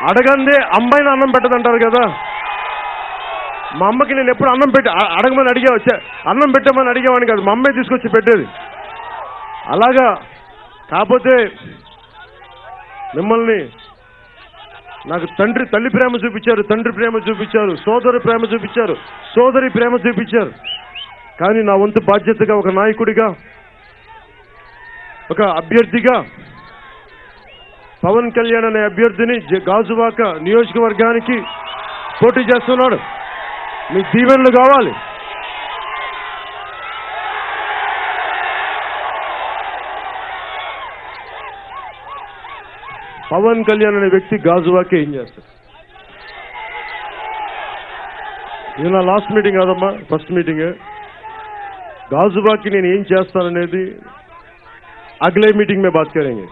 అడగందే అమ్మాయిని అన్నం పెట్టదంటారు కదా. మా అమ్మకి నేను ఎప్పుడు అన్నం పెట్టి అడగమని అడిగే అన్నం పెట్టమని అడిగేవాడిని కాదు, మా అమ్మాయి తీసుకొచ్చి పెట్టేది. అలాగా కాకపోతే మిమ్మల్ని నాకు తల్లి ప్రేమ చూపించారు, తండ్రి ప్రేమ చూపించారు, సోదరి ప్రేమ చూపించారు, సోదరి ప్రేమ చూపించారు. కానీ నా వంతు బాధ్యతగా ఒక నాయకుడిగా, ఒక అభ్యర్థిగా పవన్ కళ్యాణ్ అనే అభ్యర్థిని గాజువాక నియోజకవర్గానికి పోటీ చేస్తున్నాడు. మీ దీవెనలు కావాలి. పవన్ కళ్యాణ్ అనే వ్యక్తి గాజువాకే ఏం చేస్తాడు? ఇది నా లాస్ట్ మీటింగ్ కాదమ్మా, ఫస్ట్ మీటింగ్. గాజువాకి నేను ఏం చేస్తాననేది అగలే మీటింగ్ మే బాత్ కరేంగే.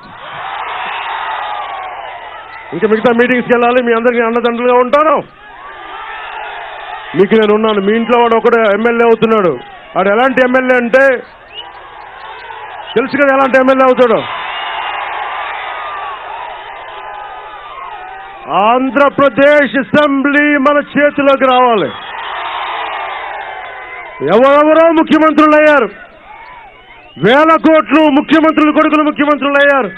ఇంకా మిగతా మీటింగ్స్కి వెళ్ళాలి. మీ అందరికీ అన్నదండలుగా ఉంటాను. మీకు నేను ఉన్నాను. మీ ఇంట్లో వాడు ఒకడు ఎమ్మెల్యే అవుతున్నాడు. వాడు ఎలాంటి ఎమ్మెల్యే అంటే తెలుసు కదా, ఎలాంటి ఎమ్మెల్యే అవుతాడు. ఆంధ్రప్రదేశ్ అసెంబ్లీ మన చేతిలోకి రావాలి. ఎవరెవరో ముఖ్యమంత్రులు అయ్యారు, వేల కోట్లు ముఖ్యమంత్రులు కొడుకులు ముఖ్యమంత్రులు అయ్యారు.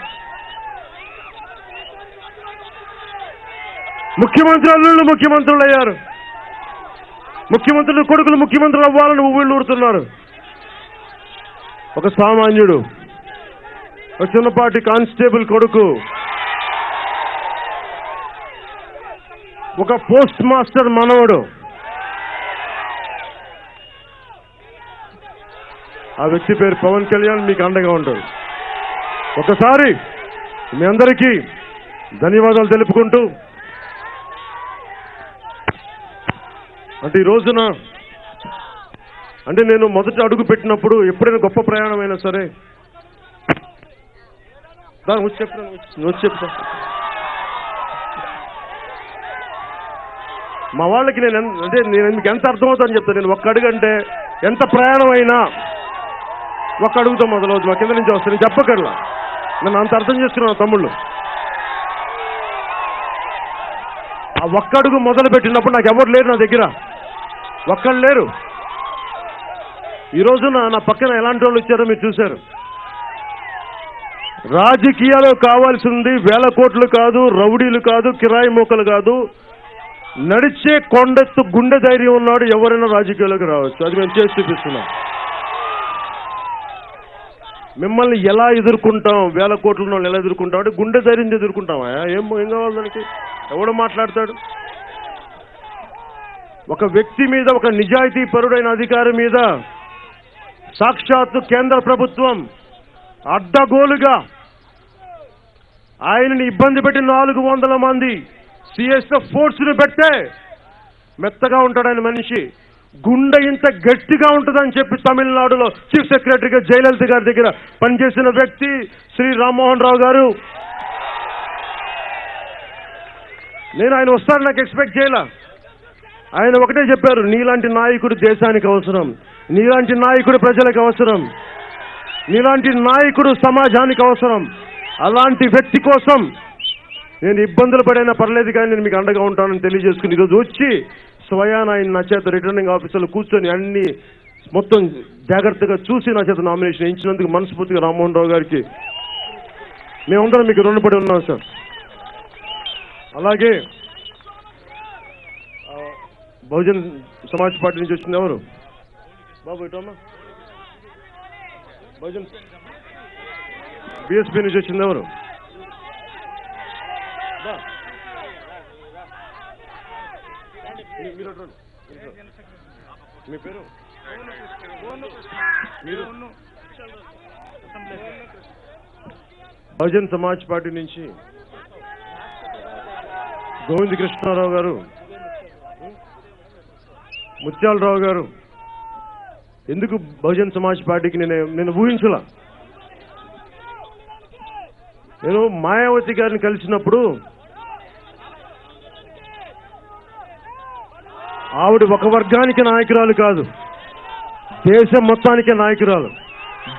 ముఖ్యమంత్రి అల్లుళ్ళు ముఖ్యమంత్రులు అయ్యారు. ముఖ్యమంత్రులు కొడుకులు ముఖ్యమంత్రులు అవ్వాలని ఊళ్ళు ఊరుతున్నారు. ఒక సామాన్యుడు, ఒక చిన్నపాటి కానిస్టేబుల్ కొడుకు, ఒక పోస్ట్ మాస్టర్ మనవడు, ఆ వ్యక్తి పేరు పవన్ కళ్యాణ్ మీకు అండగా ఉంటాడు. ఒకసారి మీ అందరికీ ధన్యవాదాలు తెలుపుకుంటూ, అంటే ఈ రోజున అంటే నేను మొదట అడుగు పెట్టినప్పుడు ఎప్పుడైనా గొప్ప ప్రయాణం అయినా సరే దాన్ని వచ్చి చెప్తా. మా వాళ్ళకి నేను మీకు ఎంత అర్థమవుతుందని చెప్తాను. నేను ఒక్క అడుగు అంటే ఎంత ప్రయాణం అయినా ఒక్క అడుగుతో మొదలవుతుంది. మా కింద నుంచి వస్తాను, చెప్పకర్లా. నన్ను అంత అర్థం చేసుకున్నాను తమ్ముళ్ళు. ఆ ఒక్క అడుగు మొదలు పెట్టినప్పుడు నాకు ఎవరు లేరు, నా దగ్గర ఒక్కళ్ళు లేరు. ఈ రోజున నా పక్కన ఎలాంటి వాళ్ళు వచ్చారో మీరు చూశారు. రాజకీయాలు కావాల్సింది వేల కోట్లు కాదు, రౌడీలు కాదు, కిరాయి మూకలు కాదు, నడిచే కొండెత్తు గుండె ధైర్యం ఉన్నాడు ఎవరైనా రాజకీయాల్లోకి రావచ్చు. అది మేము చేసి చూపిస్తున్నాం. మిమ్మల్ని ఎలా ఎదుర్కొంటాం, వేల కోట్ల వాళ్ళు ఎలా ఎదుర్కొంటాం అంటే గుండె ధైర్యం ఎదుర్కొంటామా? ఏం కావాలి దానికి? ఎవడు మాట్లాడతాడు? ఒక వ్యక్తి మీద, ఒక నిజాయితీ పరుడైన అధికారి మీద సాక్షాత్తు కేంద్ర ప్రభుత్వం అడ్డగోలుగా ఆయనని ఇబ్బంది పెట్టి 400 మంది సిఎస్ఎఫ్ ఫోర్స్ను పెట్టే మెత్తగా ఉంటాడు ఆయన మనిషి. గుండె ఇంత గట్టిగా ఉంటుందని చెప్పి తమిళనాడులో చీఫ్ సెక్రటరీగా జయలలిత గారి దగ్గర పనిచేసిన వ్యక్తి శ్రీ రామ్మోహన్ రావు గారు. నేను ఆయన వస్తారని నాకు ఎక్స్పెక్ట్ చేయలే. ఆయన ఒకటే చెప్పారు, నీలాంటి నాయకుడు దేశానికి అవసరం, నీలాంటి నాయకుడు ప్రజలకు అవసరం, నీలాంటి నాయకుడు సమాజానికి అవసరం. అలాంటి వ్యక్తి కోసం నేను ఇబ్బందులు పడైనా పర్లేదు కానీ నేను మీకు అండగా ఉంటానని తెలియజేసుకుని ఈరోజు వచ్చి స్వయాన ఆయన నా చేత రిటర్నింగ్ ఆఫీసర్లు కూర్చొని అన్ని మొత్తం జాగ్రత్తగా చూసి నా చేత నామినేషన్ ఇచ్చినందుకు మనస్ఫూర్తిగా రామ్మోహన్ రావు గారికి మేమందరం మీకు రుణపడి ఉన్నాం సార్. అలాగే బహుజన్ సమాజ్ పార్టీ నుంచి వచ్చింది ఎవరు బాబు? ఇటమ్మా. బహుజన్ బీఎస్పీ నుంచి వచ్చింది ఎవరు? మీ పేరు? బహుజన్ సమాజ్ పార్టీ నుంచి గోవింద కృష్ణారావు గారు, ముత్యాలరావు గారు. ఎందుకు బహుజన్ సమాజ్ పార్టీకి నేను ఊహించలా. నేను మాయావతి గారిని కలిసినప్పుడు ఆవిడ ఒక వర్గానికి నాయకురాలు కాదు, దేశం మొత్తానికి నాయకురాలు,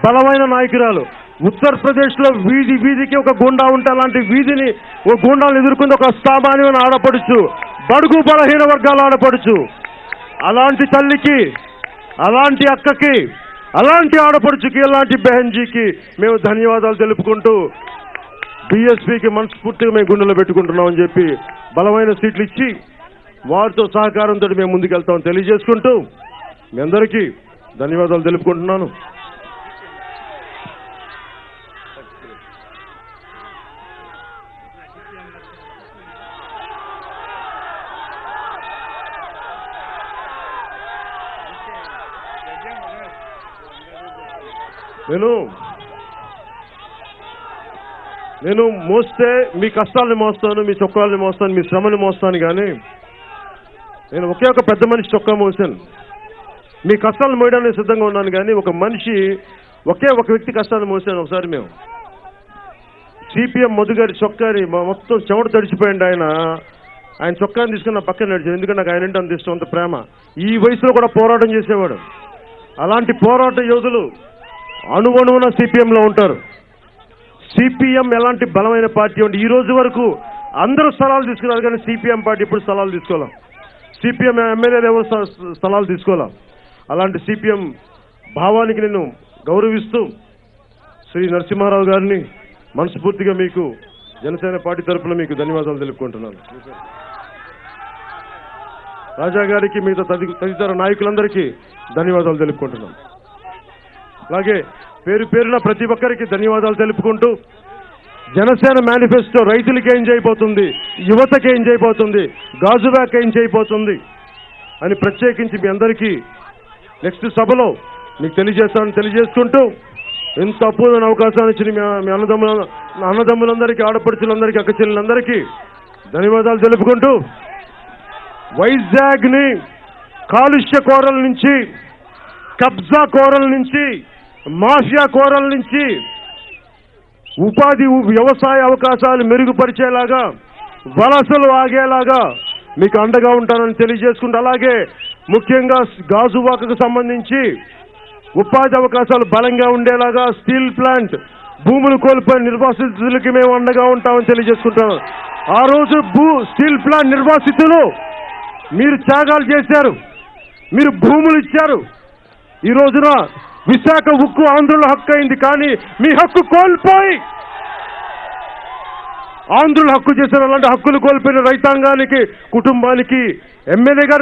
బలమైన నాయకురాలు, ఉత్తరప్రదేశ్లో వీధి వీధికి ఒక గుండా ఉంటే అలాంటి వీధిని ఒక గుండాలను ఎదుర్కొంది ఒక సామాన్యమైన ఆడపడుచు, బడుగు బలహీన వర్గాల ఆడపడుచు. అలాంటి తల్లికి, అలాంటి అక్కకి, అలాంటి ఆడపడుచుకి, అలాంటి బెహన్జీకి మేము ధన్యవాదాలు తెలుపుకుంటూ బీఎస్పీకి మనస్ఫూర్తిగా మేము గుండెలో పెట్టుకుంటున్నామని చెప్పి బలమైన సీట్లు ఇచ్చి వారితో సహకారంతో మేము ముందుకెళ్తామని తెలియజేసుకుంటూ మీ అందరికీ ధన్యవాదాలు తెలుపుకుంటున్నాను. నేను మోస్తే మీ కష్టాలను మోస్తాను, మీ చొక్కాలను మోస్తాను, మీ శ్రమను మోస్తాను. కానీ నేను ఒకే ఒక పెద్ద మనిషి చొక్కా మోసాను. మీ కష్టాలను మోయడానికి సిద్ధంగా ఉన్నాను. కానీ ఒక మనిషి, ఒకే ఒక వ్యక్తి కష్టాలను మోసాను. ఒకసారి మేము సిపిఎం మధుగారి చొక్కాని మొత్తం చెమట తడిచిపోయింది. ఆయన చొక్కాని తీసుకుని నా పక్కన నడిచాను. ఎందుకంటే నాకు ఆయన అంటే అంత ఇష్టం, అంత ప్రేమ. ఈ వయసులో కూడా పోరాటం చేసేవాడు. అలాంటి పోరాట యోధులు అణువణువున సిపిఎంలో ఉంటారు. సిపిఎం ఎలాంటి బలమైన పార్టీ అంటే ఈ రోజు వరకు అందరూ స్థలాలు తీసుకున్నారు, కానీ సిపిఎం పార్టీ ఇప్పుడు స్థలాలు తీసుకోవాలి. సిపిఎం ఎమ్మెల్యేలు ఎవరు స్థలాలు తీసుకోవాలి. అలాంటి సిపిఎం భావానికి నేను గౌరవిస్తూ శ్రీ నరసింహారావు గారిని మనస్ఫూర్తిగా మీకు జనసేన పార్టీ తరఫున మీకు ధన్యవాదాలు తెలుపుకుంటున్నాను. రాజా గారికి, మిగతా తదితర నాయకులందరికీ ధన్యవాదాలు తెలుపుకుంటున్నాను. అలాగే పేరు పేరున ప్రతి ఒక్కరికి ధన్యవాదాలు తెలుపుకుంటూ జనసేన మేనిఫెస్టో రైతులకి ఏం చేయబోతుంది, యువతకి ఏం చేయబోతుంది, గాజువాక్ ఏం చేయబోతుంది అని ప్రత్యేకించి మీ అందరికీ నెక్స్ట్ సభలో మీకు తెలియజేసుకుంటూ ఇంత అపూర్వమైన అవకాశాన్ని ఇచ్చిన మీ అన్నదమ్ములందరికీ, ఆడపడుచులందరికీ, అక్కచెల్లెలందరికీ ధన్యవాదాలు తెలుపుకుంటూ వైజాగ్ని కాలుష్య కోరల నుంచి, కబ్జా కోరల నుంచి, మాఫియా కోరల నుంచి ఉపాధి, వ్యవసాయ అవకాశాలు మెరుగుపరిచేలాగా, వలసలు ఆగేలాగా మీకు అండగా ఉంటానని తెలియజేసుకుంటూ, అలాగే ముఖ్యంగా గాజువాకకు సంబంధించి ఉపాధి అవకాశాలు బలంగా ఉండేలాగా స్టీల్ ప్లాంట్ భూములు కోల్పోయిన నిర్వాసితులకి మేము అండగా ఉంటామని తెలియజేసుకుంటాను. ఆ రోజు స్టీల్ ప్లాంట్ నిర్వాసితులు మీరు త్యాగాలు చేశారు, మీరు భూములు ఇచ్చారు. ఈ రోజున విశాఖ ఉక్కు ఆంధ్రుల హక్కు అయింది, కానీ మీ హక్కు కోల్పోయి ఆంధ్రుల హక్కు చేశారు. అలాంటి హక్కులు కోల్పోయిన రైతాంగానికి, కుటుంబానికి ఎమ్మెల్యేగా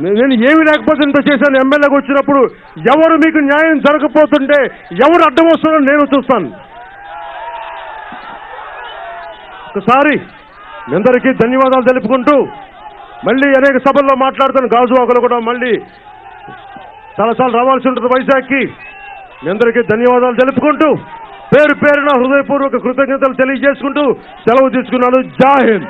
నేను ఏమి లేకపోతే ఇంత చేశాను. ఎమ్మెల్యేగా వచ్చినప్పుడు ఎవరు మీకు న్యాయం జరగకపోతుంటే ఎవరు అడ్డం వస్తారో నేను చూస్తాను. ఒకసారి మీ అందరికీ ధన్యవాదాలు తెలుపుకుంటూ మళ్ళీ అనేక సభల్లో మాట్లాడుతాను. గాజువాకలో కూడా మళ్ళీ చాలాసార్లు రావాల్సి ఉంటుంది వైజాగ్కి. మీ అందరికీ ధన్యవాదాలు తెలుపుకుంటూ పేరు పేరున హృదయపూర్వక కృతజ్ఞతలు తెలియజేసుకుంటూ సెలవు తీసుకున్నాను. జై హింద్.